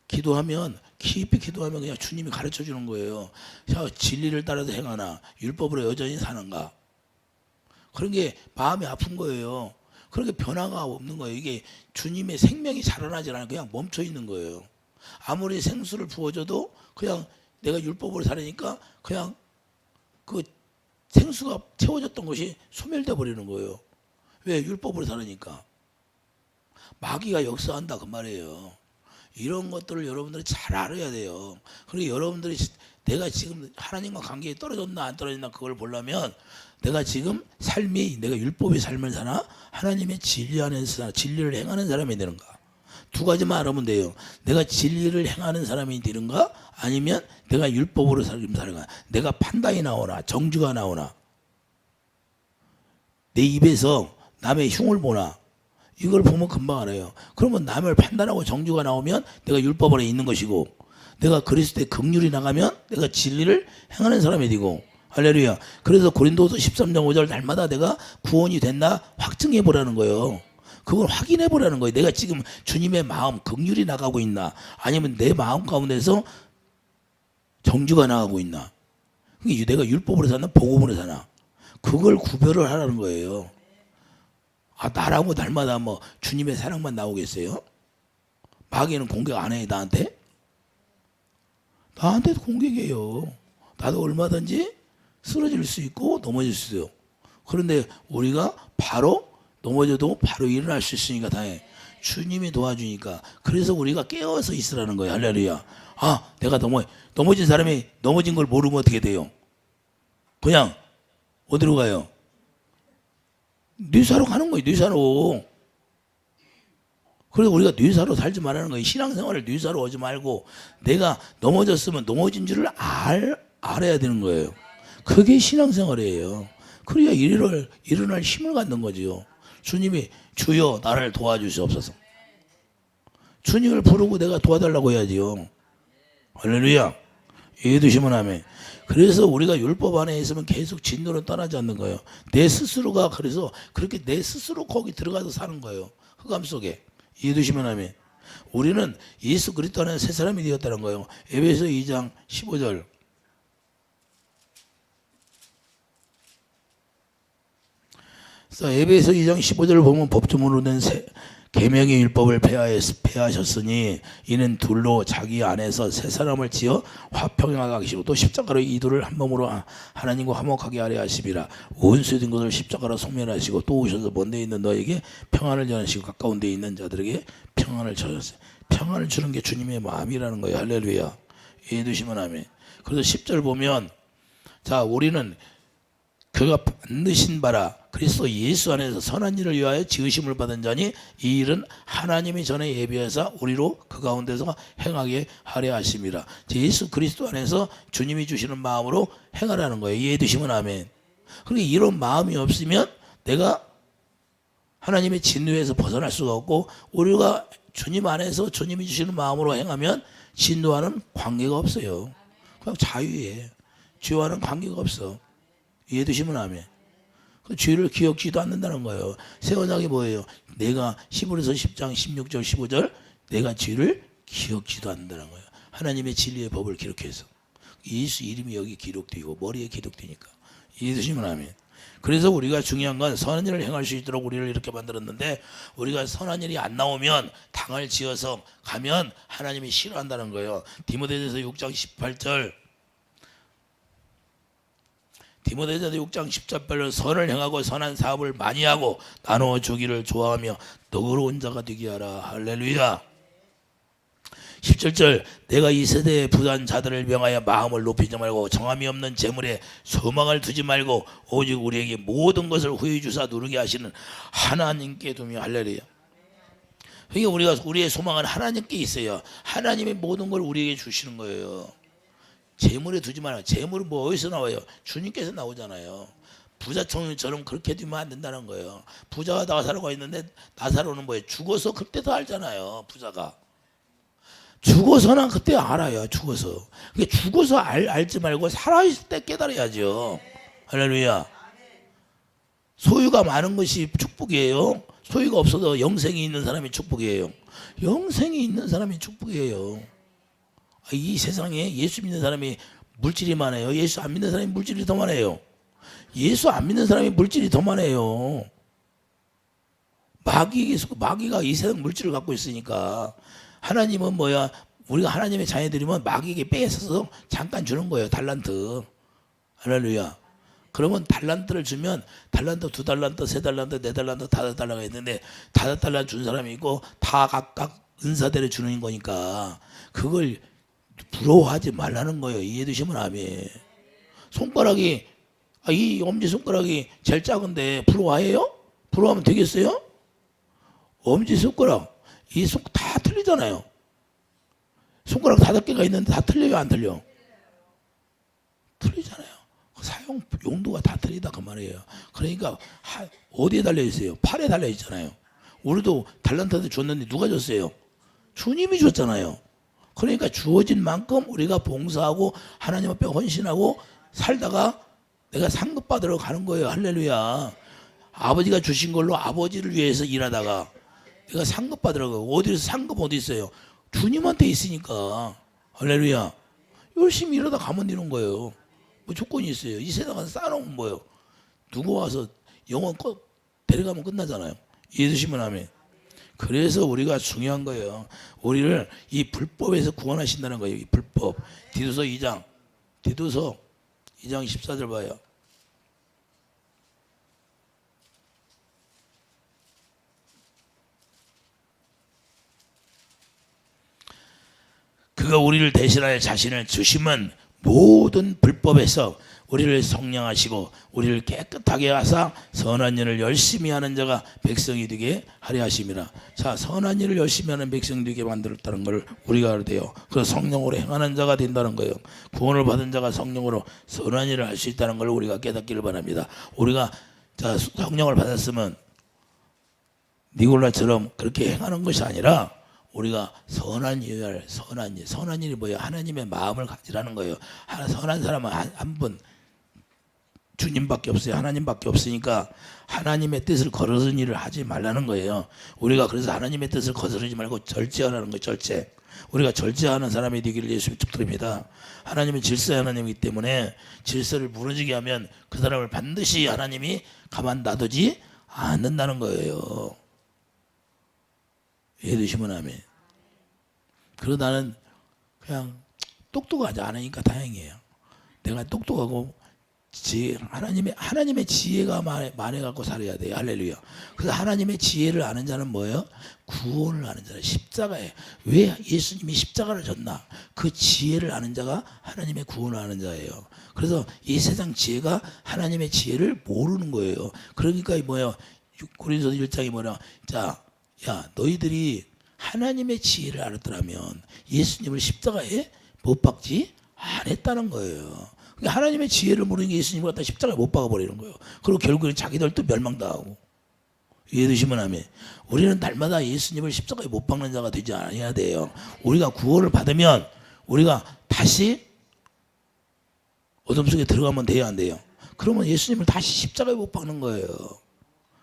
기도하면 깊이 기도하면 그냥 주님이 가르쳐 주는 거예요. 진리를 따라서 행하나 율법으로 여전히 사는가. 그런 게 마음이 아픈 거예요. 그렇게 변화가 없는 거예요. 이게 주님의 생명이 자라나지 않아요. 그냥 멈춰 있는 거예요. 아무리 생수를 부어줘도 그냥 내가 율법으로 살으니까 그냥 그 생수가 채워졌던 것이 소멸돼 버리는 거예요. 왜? 율법으로 살으니까. 마귀가 역사한다 그 말이에요. 이런 것들을 여러분들이 잘 알아야 돼요. 그리고 여러분들이 내가 지금 하나님과 관계에 떨어졌나 안 떨어졌나 그걸 보려면 내가 지금 삶이 내가 율법의 삶을 사나 하나님의 진리를 행하는 사람이 되는가. 두 가지만 알아보면 돼요. 내가 진리를 행하는 사람이 되는가 아니면 내가 율법으로 살는가. 내가 판단이 나오나 정주가 나오나 내 입에서 남의 흉을 보나 이걸 보면 금방 알아요. 그러면 남을 판단하고 정주가 나오면 내가 율법 안에 있는 것이고 내가 그리스도의 긍휼이 나가면 내가 진리를 행하는 사람이 되고. 할렐루야. 그래서 고린도서 13장 5절 날마다 내가 구원이 됐나 확증해 보라는 거예요. 그걸 확인해 보라는 거예요. 내가 지금 주님의 마음 긍휼이 나가고 있나, 아니면 내 마음 가운데서 정죄가 나가고 있나. 내가 율법으로 사나 복음으로 사나, 그걸 구별을 하라는 거예요. 나라고 날마다 뭐 주님의 사랑만 나오겠어요? 마귀는 공격 안 해 나한테? 나한테도 공격해요. 나도 얼마든지 쓰러질 수 있고 넘어질 수 있어요. 그런데 우리가 바로 넘어져도 바로 일어날 수 있으니까 다행해. 주님이 도와주니까. 그래서 우리가 깨어서 있으라는 거예요. 할렐루야. 내가 넘어진 사람이 넘어진 걸 모르면 어떻게 돼요? 그냥 어디로 가요? 뇌사로 가는 거예요. 뇌사로. 그래서 우리가 뇌사로 살지 말라는 거예요. 신앙생활을 뇌사로 하지 말고 내가 넘어졌으면 넘어진 줄을 알아야 되는 거예요. 그게 신앙생활이에요. 그래야 일어날 힘을 갖는 거지요. 주님이 주여 나를 도와주시옵소서. 주님을 부르고 내가 도와달라고 해야지요. 할렐루야. 이해되시면 아멘. 그래서 우리가 율법 안에 있으면 계속 진노를 떠나지 않는 거예요. 내 스스로가 그래서 그렇게 내 스스로 거기 들어가서 사는 거예요. 흑암 속에. 이해되시면 아멘. 우리는 예수 그리스도 안에 새 사람이 되었다는 거예요. 에베소 2장 15절. 에베소 2장 15절을 보면 법조문으로 된 계명의 율법을 폐하셨으니 이는 둘로 자기 안에서 새 사람을 지어 화평하게 하시고 또 십자가로 이들을 한 몸으로 하나님과 화목하게 하려 하시리라. 원수된 것을 십자가로 소멸하시고 또 오셔서 먼데 있는 너에게 평안을 전하시고 가까운 데 있는 자들에게 평안을 주셨어요. 평안을 주는 게 주님의 마음이라는 거예요. 할렐루야. 이해되시면 아멘. 그래서 10절 보면 우리는 그가 만드신 바라 그리스도 예수 안에서 선한 일을 위하여 지으심을 받은 자니 이 일은 하나님이 전에 예비하사 우리로 그 가운데서 행하게 하려 하심이라. 예수 그리스도 안에서 주님이 주시는 마음으로 행하라는 거예요. 이해되시면 아멘. 그러니까 이런 마음이 없으면 내가 하나님의 진노에서 벗어날 수가 없고, 우리가 주님 안에서 주님이 주시는 마음으로 행하면 진노와는 관계가 없어요. 그냥 자유해. 죄와는 관계가 없어. 이해되시면 아멘. 그 죄를 기억지도 않는다는 거예요. 새 언약이 뭐예요? 내가 히브리서 10장 16절 15절 내가 죄를 기억지도 않는다는 거예요. 하나님의 진리의 법을 기록해서 예수 이름이 여기 기록되고 머리에 기록되니까. 이해되시면 아멘. 그래서 우리가 중요한 건 선한 일을 행할 수 있도록 우리를 이렇게 만들었는데, 우리가 선한 일이 안 나오면 당을 지어서 가면 하나님이 싫어한다는 거예요. 디모데전서 6장 18절 디모데전서 6장 10절별로 선을 행하고 선한 사업을 많이 하고 나누어 주기를 좋아하며 너그러운 자가 되게 하라. 할렐루야. 17절 내가 이 세대의 부한 자들을 명하여 마음을 높이지 말고 정함이 없는 재물에 소망을 두지 말고 오직 우리에게 모든 것을 후히 주사 누르게 하시는 하나님께 두며. 할렐루야. 그러니까 우리의 소망은 하나님께 있어요. 하나님이 모든 걸 우리에게 주시는 거예요. 재물에 두지 말아요. 재물은 뭐 어디서 나와요? 주님께서 나오잖아요. 부자청처럼 그렇게 두면 안 된다는 거예요. 부자가 나사로가 있는데 나사로는 뭐예요? 죽어서 그때도 알잖아요. 부자가 죽어서는 그때 알아요. 죽어서. 그러니까 죽어서 알지 말고 살아있을 때 깨달아야죠. 할렐루야. 소유가 많은 것이 축복이에요. 소유가 없어도 영생이 있는 사람이 축복이에요. 영생이 있는 사람이 축복이에요. 이 세상에 예수 믿는 사람이 물질이 많아요? 예수 안 믿는 사람이 물질이 더 많아요? 예수 안 믿는 사람이 물질이 더 많아요. 마귀가 이 세상 물질을 갖고 있으니까. 하나님은 뭐야? 우리가 하나님의 자녀들이면 마귀에게 뺏어서 잠깐 주는 거예요. 달란트. 할렐루야. 그러면 달란트를 주면 달란트 2달란트, 3달란트, 4달란트, 5달란트가 있는데 5달란트 준 사람이 있고 다 각각 은사대로 주는 거니까 그걸 부러워하지 말라는 거예요. 이해되시면 아멘. 손가락이 이 엄지손가락이 제일 작은데 부러워해요? 부러워하면 되겠어요? 엄지손가락 이 손 다 틀리잖아요. 손가락 5개가 있는데 다 틀려요? 안 틀려? 틀리잖아요. 사용 용도가 다 틀리다 그 말이에요. 그러니까 어디에 달려있어요? 팔에 달려있잖아요. 우리도 달란트한테 줬는데 누가 줬어요? 주님이 줬잖아요. 그러니까 주어진 만큼 우리가 봉사하고 하나님 앞에 헌신하고 살다가 내가 상급 받으러 가는 거예요. 할렐루야. 아버지가 주신 걸로 아버지를 위해서 일하다가 내가 상급 받으라고. 어디서 상급 어디 있어요? 주님한테 있으니까. 할렐루야. 열심히 일하다 가면 되는 거예요. 뭐 조건이 있어요. 이 세상은 쌓아놓으면 뭐예요? 누구 와서 영원 데려가면 끝나잖아요. 이해되시면 하면. 그래서 우리가 중요한 거예요. 우리를 이 불법에서 구원하신다는 거예요. 이 불법. 디도서 2장 14절 봐요. 그가 우리를 대신하여 자신을 주심은 모든 불법에서 우리를 성량하시고 우리를 깨끗하게 하사 선한 일을 열심히 하는 자가 백성이 되게 하려 하심이라. 자, 선한 일을 열심히 하는 백성이 되게 만들었다는 걸 우리가 알아야 돼요. 그래서 성령으로 행하는 자가 된다는 거예요. 구원을 받은 자가 성령으로 선한 일을 할 수 있다는 걸 우리가 깨닫기를 바랍니다. 우리가 자, 성령을 받았으면 니골라처럼 그렇게 행하는 것이 아니라 우리가 선한 일, 선한 일이 뭐예요? 하나님의 마음을 가지라는 거예요. 선한 사람은 한 분 주님밖에 없어요. 하나님밖에 없으니까 하나님의 뜻을 거스르는 일을 하지 말라는 거예요. 우리가 그래서 하나님의 뜻을 거스르지 말고 절제하라는 거예요. 절제. 우리가 절제하는 사람이 되기를 예수님 축복드립니다. 하나님은 질서의 하나님이기 때문에 질서를 무너지게 하면 그 사람을 반드시 하나님이 가만 놔두지 않는다는 거예요. 이해되시면 아멘. 그러고 나는 그냥 똑똑하지 않으니까 다행이에요. 내가 똑똑하고 하나님의 지혜가 많아갖고 살아야 돼요. 할렐루야. 그래서 하나님의 지혜를 아는 자는 뭐예요? 구원을 아는 자는 십자가예요. 왜 예수님이 십자가를 졌나? 그 지혜를 아는 자가 하나님의 구원을 아는 자예요. 그래서 이 세상 지혜가 하나님의 지혜를 모르는 거예요. 그러니까 뭐예요? 고린도서 1장이 뭐냐? 자, 야, 너희들이 하나님의 지혜를 알았더라면 예수님을 십자가에 못 박지 않았다는 거예요. 그러니까 하나님의 지혜를 모르는 게 예수님을 갖다 십자가에 못 박아버리는 거예요. 그리고 결국엔 자기들도 멸망당하고. 이해되시면 하면 우리는 날마다 예수님을 십자가에 못 박는 자가 되지 않아야 돼요. 우리가 구원을 받으면 우리가 다시 어둠 속에 들어가면 돼야 안 돼요. 그러면 예수님을 다시 십자가에 못 박는 거예요.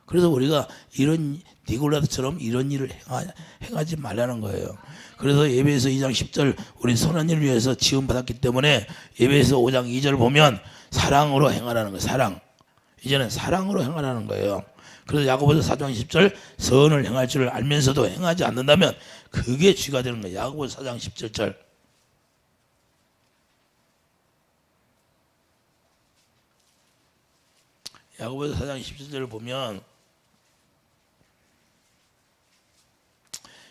그래서 우리가 이런 니골라처럼 이런 일을 행하지 말라는 거예요. 그래서 에베소 2장 10절 우리 선한 일을 위해서 지원받았기 때문에 에베소 5장 2절 보면 사랑으로 행하라는 거예요. 사랑. 이제는 사랑으로 행하라는 거예요. 그래서 야고보서 4장 10절 선을 행할 줄을 알면서도 행하지 않는다면 그게 죄가 되는 거예요. 야고보서 4장 17절. 야고보서 4장 17절을 보면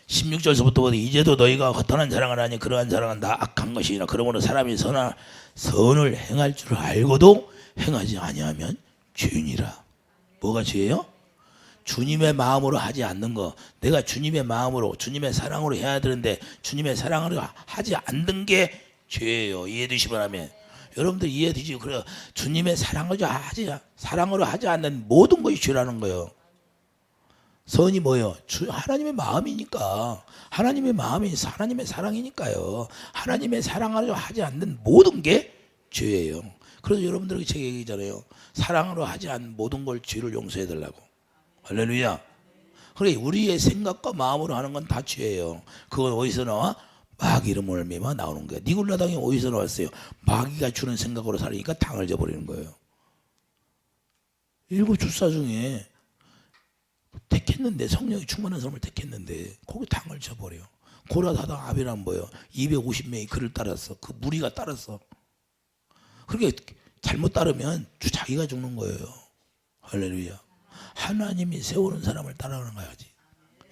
16절서부터 보니 이제도 너희가 허탄한 자랑을 하니 그러한 자랑은 다 악한 것이니라. 그러므로 사람이 선을 행할 줄 알고도 행하지 아니하면 죄인이라. 뭐가 죄예요? 주님의 마음으로 하지 않는 거. 내가 주님의 마음으로 주님의 사랑으로 해야 되는데 주님의 사랑으로 하지 않는 게 죄예요. 이해되시면 하면 여러분들 이해되시죠? 그래 주님의 사랑으로 하지 않는 모든 것이 죄라는 거예요. 선이 뭐예요? 하나님의 마음이니까. 하나님의 마음이 하나님의 사랑이니까요. 하나님의 사랑으로 하지 않는 모든 게 죄예요. 그래서 여러분들에게 제가 얘기잖아요. 사랑으로 하지 않는 모든 걸 죄를 용서해 달라고. 할렐루야. 그래 우리의 생각과 마음으로 하는 건 다 죄예요. 그건 어디서 나와? 마귀 이름을 믿어 나오는 거야. 니골라당이 어디서 나왔어요? 마귀가 주는 생각으로 살으니까 당을 져버리는 거예요. 7 주사 중에 택했는데 성령이 충만한 사람을 택했는데 거기 당을 쳐버려. 고라다당 아벨은 뭐예요? 250명이 그를 따랐어. 그 무리가 따랐어. 그러니까 잘못 따르면 자기가 죽는 거예요. 할렐루야. 하나님이 세우는 사람을 따라가는 거야지.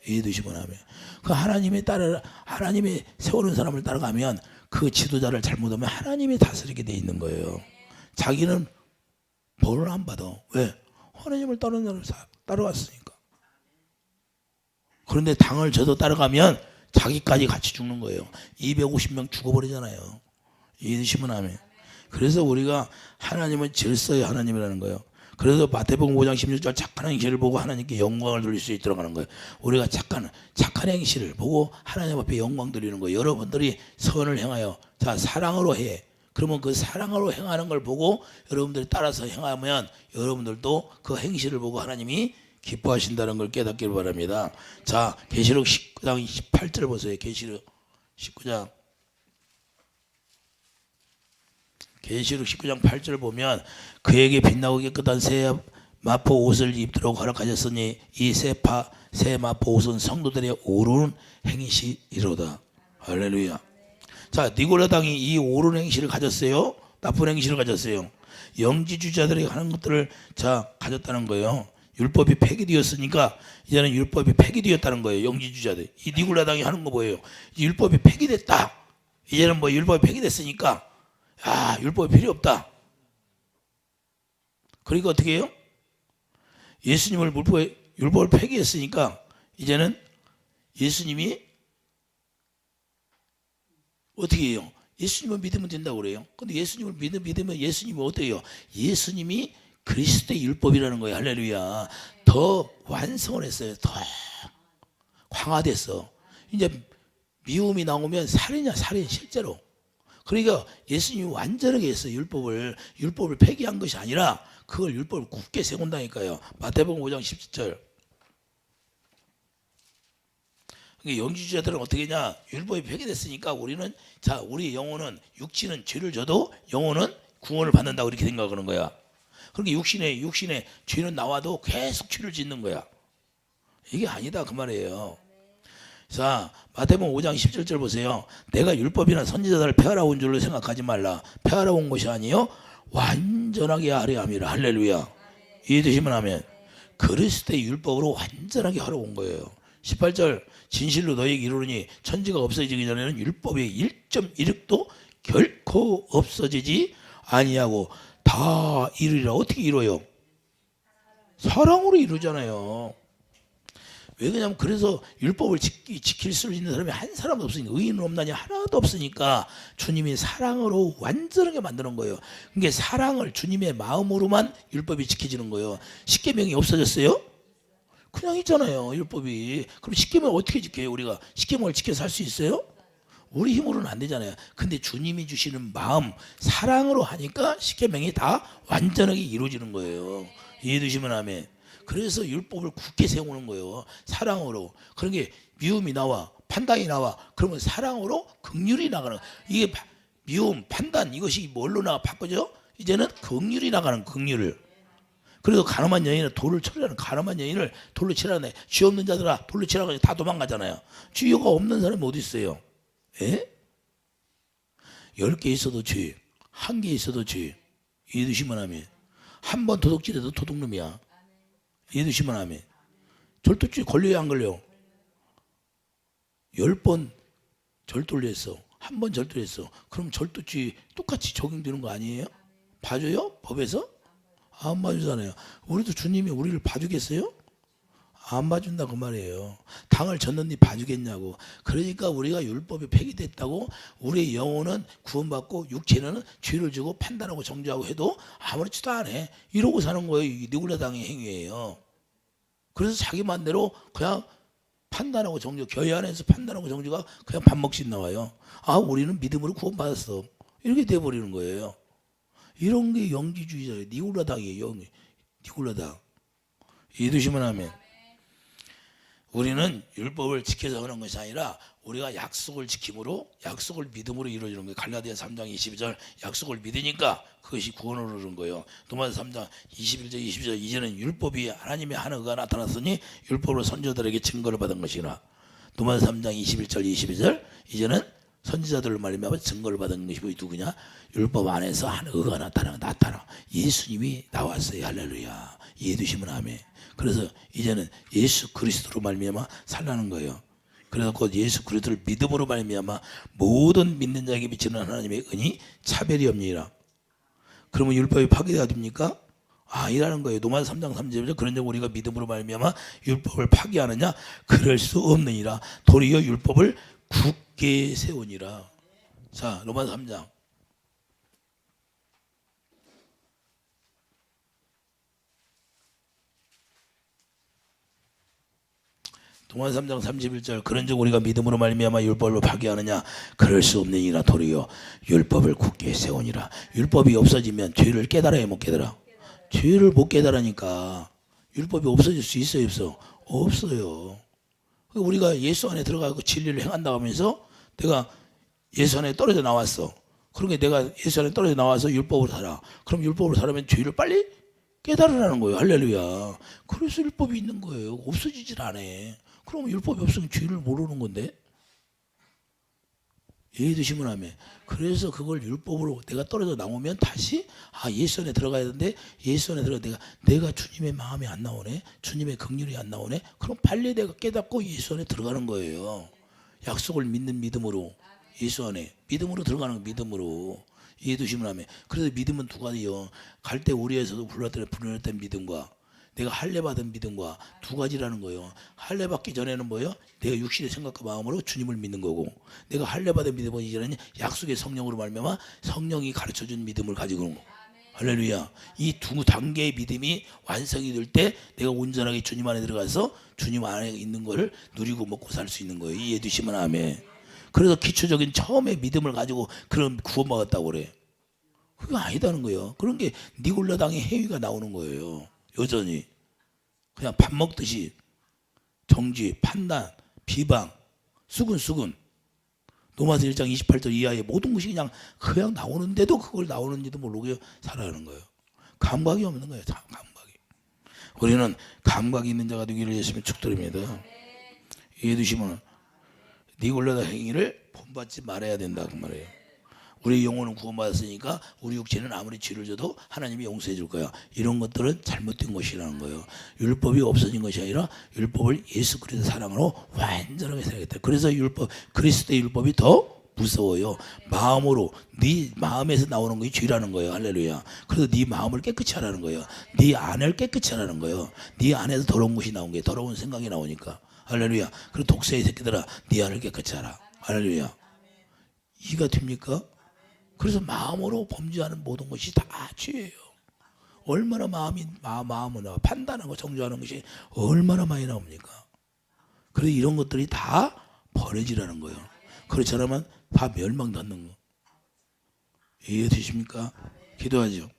이해되시면 하면 그 하나님이 세우는 사람을 따라가면 그 지도자를 잘못하면 하나님이 다스리게 돼 있는 거예요. 자기는 벌을 안 받아. 왜? 하나님을 따라갔으니까. 그런데 당을 저도 따라가면 자기까지 같이 죽는 거예요. 250명 죽어버리잖아요. 이해되시면 하면. 그래서 우리가 하나님은 질서의 하나님이라는 거예요. 그래서 마태복음 5장 16절 착한 행실을 보고 하나님께 영광을 돌릴 수 있도록 하는 거예요. 우리가 착한 행실을 보고 하나님 앞에 영광 돌리는 거예요. 여러분들이 선을 행하여 자 사랑으로 해. 그러면 그 사랑으로 행하는 걸 보고 여러분들이 따라서 행하면 여러분들도 그 행실을 보고 하나님이 기뻐하신다는 걸 깨닫기를 바랍니다. 자, 계시록 19장 18절 보세요. 계시록 19장 8절 보면 그에게 빛나고 깨끗한 새 마포 옷을 입도록 허락하셨으니 이 새 마포 옷은 성도들의 옳은 행실이로다. 할렐루야. 자, 니고라당이 이 옳은 행실을 가졌어요? 나쁜 행실을 가졌어요? 영지주자들이 하는 것들을 가졌다는 거예요. 율법이 폐기되었으니까 이제는 율법이 폐기되었다는 거예요. 영지주자들. 이 니고라당이 하는 거 뭐예요? 율법이 폐기됐다. 이제는 뭐 율법이 폐기됐으니까 율법이 필요 없다. 그러니까 어떻게 해요? 예수님을 율법을 폐기했으니까 이제는 예수님이 어떻게 해요? 예수님을 믿으면 된다고 그래요. 근데 예수님을 믿으면 예수님이 어때요? 예수님이 그리스도의 율법이라는 거예요. 할렐루야. 더 완성을 했어요. 더 강화됐어. 이제 미움이 나오면 살인이야, 살인 실제로. 그러니까 예수님이 완전하게 했어요. 율법을 폐기한 것이 아니라 그걸 율법을 굳게 세운다니까요. 마태복음 5장 17절. 영지주자들은 어떻게 했냐? 율법이 폐기됐으니까 우리는 우리 영혼은 육신은 죄를 져도 영혼은 구원을 받는다고 이렇게 생각하는 거야. 그러니까 육신에 죄는 나와도 계속 죄를 짓는 거야. 이게 아니다 그 말이에요. 자, 마태복음 5장 17절 보세요. 내가 율법이나 선지자들을 폐하러 온 줄로 생각하지 말라. 폐하러 온 것이 아니요 완전하게 하려 함이라. 할렐루야. 이해되시면 하면 그리스도의 율법으로 완전하게 하러 온 거예요. 18절 진실로 너희에게 이르노니 천지가 없어지기 전에는 율법의 1.1획도 결코 없어지지 아니하고 다 이루리라. 어떻게 이루어요? 사랑으로 이루잖아요. 왜 그러냐면 그래서 율법을 지킬 수 있는 사람이 한 사람도 없으니까, 의인은 없나니 하나도 없으니까 주님이 사랑으로 완전하게 만드는 거예요. 그러니까 사랑을 주님의 마음으로만 율법이 지켜지는 거예요. 십계명이 없어졌어요? 그냥 있잖아요 율법이. 그럼 십계명을 어떻게 지켜요? 우리가 십계명을 지켜서 살 수 있어요? 우리 힘으로는 안 되잖아요. 근데 주님이 주시는 마음 사랑으로 하니까 십계명이 다 완전하게 이루어지는 거예요. 이해되시면 아멘. 그래서 율법을 굳게 세우는 거예요. 사랑으로. 그러니까 미움이 나와 판단이 나와 그러면 사랑으로 긍휼이 나가는. 이게 미움 판단 이것이 뭘로 바꿔져? 이제는 긍휼이 나가는. 긍휼을. 그래서 가늠한 여인은 돌을 쳐라는, 가늠한 여인을 돌로 치라네. 죄 없는 자들아 돌로 치라고 다 도망가잖아요. 죄가 없는 사람이 어디 있어요? 예? 10개 있어도 죄, 1개 있어도 죄. 이해되시면 하면 한 번 도둑질해도 도둑놈이야. 이해되시면 하면 절도죄 걸려야 안 걸려? 10번 절도를 했어. 한 번 절도를 했어. 그럼 절도죄 똑같이 적용되는 거 아니에요? 봐줘요? 법에서? 안 봐주잖아요. 우리도 주님이 우리를 봐주겠어요? 안 봐준다 그 말이에요. 당을 졌는데 봐주겠냐고. 그러니까 우리가 율법이 폐기됐다고 우리의 영혼은 구원받고 육체는 죄를 지고 판단하고 정죄하고 해도 아무렇지도 않아. 이러고 사는 거예요. 이게 니고라당의 행위예요. 그래서 자기 맘대로 그냥 판단하고 정죄, 교회 안에서 판단하고 정죄가 그냥 밥 먹듯 나와요. 우리는 믿음으로 구원받았어. 이렇게 돼버리는 거예요. 이런 게 영지주의자예요. 니고라당이에요. 니고라당. 이해되시면 하면 우리는 율법을 지켜서 하는 것이 아니라 우리가 약속을 지킴으로, 약속을 믿음으로 이루어지는 거예요. 갈라디아 3장 22절 약속을 믿으니까 그것이 구원으로 오는 거예요. 도마서 3장 21절 22절 이제는 율법이 하나님의 한 의가 나타났으니 율법으로 선지자들에게 증거를 받은 것이나. 도마서 3장 21절 22절 이제는 선지자들을 말미암아 증거를 받은 것이 누구냐? 율법 안에서 한 의가 나타나. 예수님이 나왔어요. 할렐루야. 이해되시면 아멘. 그래서 이제는 예수 그리스도로 말미암아 살라는 거예요. 그래서 곧 예수 그리스도를 믿음으로 말미암아 모든 믿는 자에게 비치는 하나님의 은이 차별이 없니라. 그러면 율법이 파괴가 됩니까? 아니라는 거예요. 로마서 3장 3절에 그런즉 우리가 믿음으로 말미암아 율법을 파괴하느냐? 그럴 수 없느니라. 도리어 율법을 굳게 세우니라. 자, 로마서 3장. 로마서 3장 31절 그런즉 우리가 믿음으로 말미암아 율법을 파괴하느냐? 그럴 수 없느니라. 도리어 율법을 굳게 세우니라. 율법이 없어지면 죄를 깨달아야 못 깨달아? 죄를 못 깨달으니까 율법이 없어질 수 있어요, 없어? 없어요. 우리가 예수 안에 들어가고 진리를 행한다고 하면서 내가 예수 안에 떨어져 나왔어. 그러니까 내가 예수 안에 떨어져 나와서 율법으로 살아. 그럼 율법으로 살면 죄를 빨리 깨달으라는 거예요. 할렐루야. 그래서 율법이 있는 거예요. 없어지질 않아. 그럼 율법이 없으면 죄를 모르는 건데. 이해되시면 하면. 그래서 그걸 율법으로 내가 떨어져 나오면 다시 예수 안에 들어가야 되는데 예수 안에 들어가 내가 주님의 마음이 안 나오네. 주님의 긍휼이 안 나오네. 그럼 빨리 내가 깨닫고 예수 안에 들어가는 거예요. 약속을 믿는 믿음으로. 예수 안에 믿음으로 들어가는 거, 믿음으로. 이해되시면 하면. 그래서 믿음은 두 가지요. 갈대 우리에서도 불러냈던 믿음과 내가 할례 받은 믿음과 두 가지라는 거예요. 할례 받기 전에는 뭐예요? 내가 육신의 생각과 마음으로 주님을 믿는 거고, 내가 할례 받은 믿음은 이제는 약속의 성령으로 말미암아 성령이 가르쳐준 믿음을 가지고 있는 거. 할렐루야. 이 두 단계의 믿음이 완성이 될 때 내가 온전하게 주님 안에 들어가서 주님 안에 있는 거를 누리고 먹고 살 수 있는 거예요. 이해해 주시면 아멘. 그래서 기초적인 처음에 믿음을 가지고 그런 구원받았다고 그래. 그게 아니다는 거예요. 그런 게 니골라당의 행위가 나오는 거예요. 여전히 그냥 밥 먹듯이 정죄, 판단, 비방, 수군 로마서 1장 28절 이하의 모든 것이 그냥 나오는데도 그걸 나오는지도 모르고 살아가는 거예요. 감각이 없는 거예요. 감각이. 우리는 감각이 있는 자가 되기를 예수님의 축도립니다. 이해해 두시면 니골라당 행위를 본받지 말아야 된다 그 말이에요. 우리 영혼은 구원받았으니까 우리 육체는 아무리 죄를 져도 하나님이 용서해 줄 거야. 이런 것들은 잘못된 것이라는 거예요. 율법이 없어진 것이 아니라 율법을 예수 그리스도 사랑으로 완전하게 살아야겠다. 그래서 그리스도의 율법이 더 무서워요. 마음으로 네 마음에서 나오는 것이 죄라는 거예요. 할렐루야. 그래서 네 마음을 깨끗이 하라는 거예요. 네 안을 깨끗이 하라는 거예요. 네 안에서 더러운 것이 나온 게 더러운 생각이 나오니까. 할렐루야. 그리고 독세의 새끼들아 네 안을 깨끗이 하라. 할렐루야. 이해가 됩니까? 그래서 마음으로 범죄하는 모든 것이 다 죄예요. 얼마나 마음으로 판단하고 정죄하는 것이 얼마나 많이 나옵니까? 그래서 이런 것들이 다 버려지라는 거예요. 그렇지 않으면 다 멸망받는 거. 이해되십니까? 기도하죠.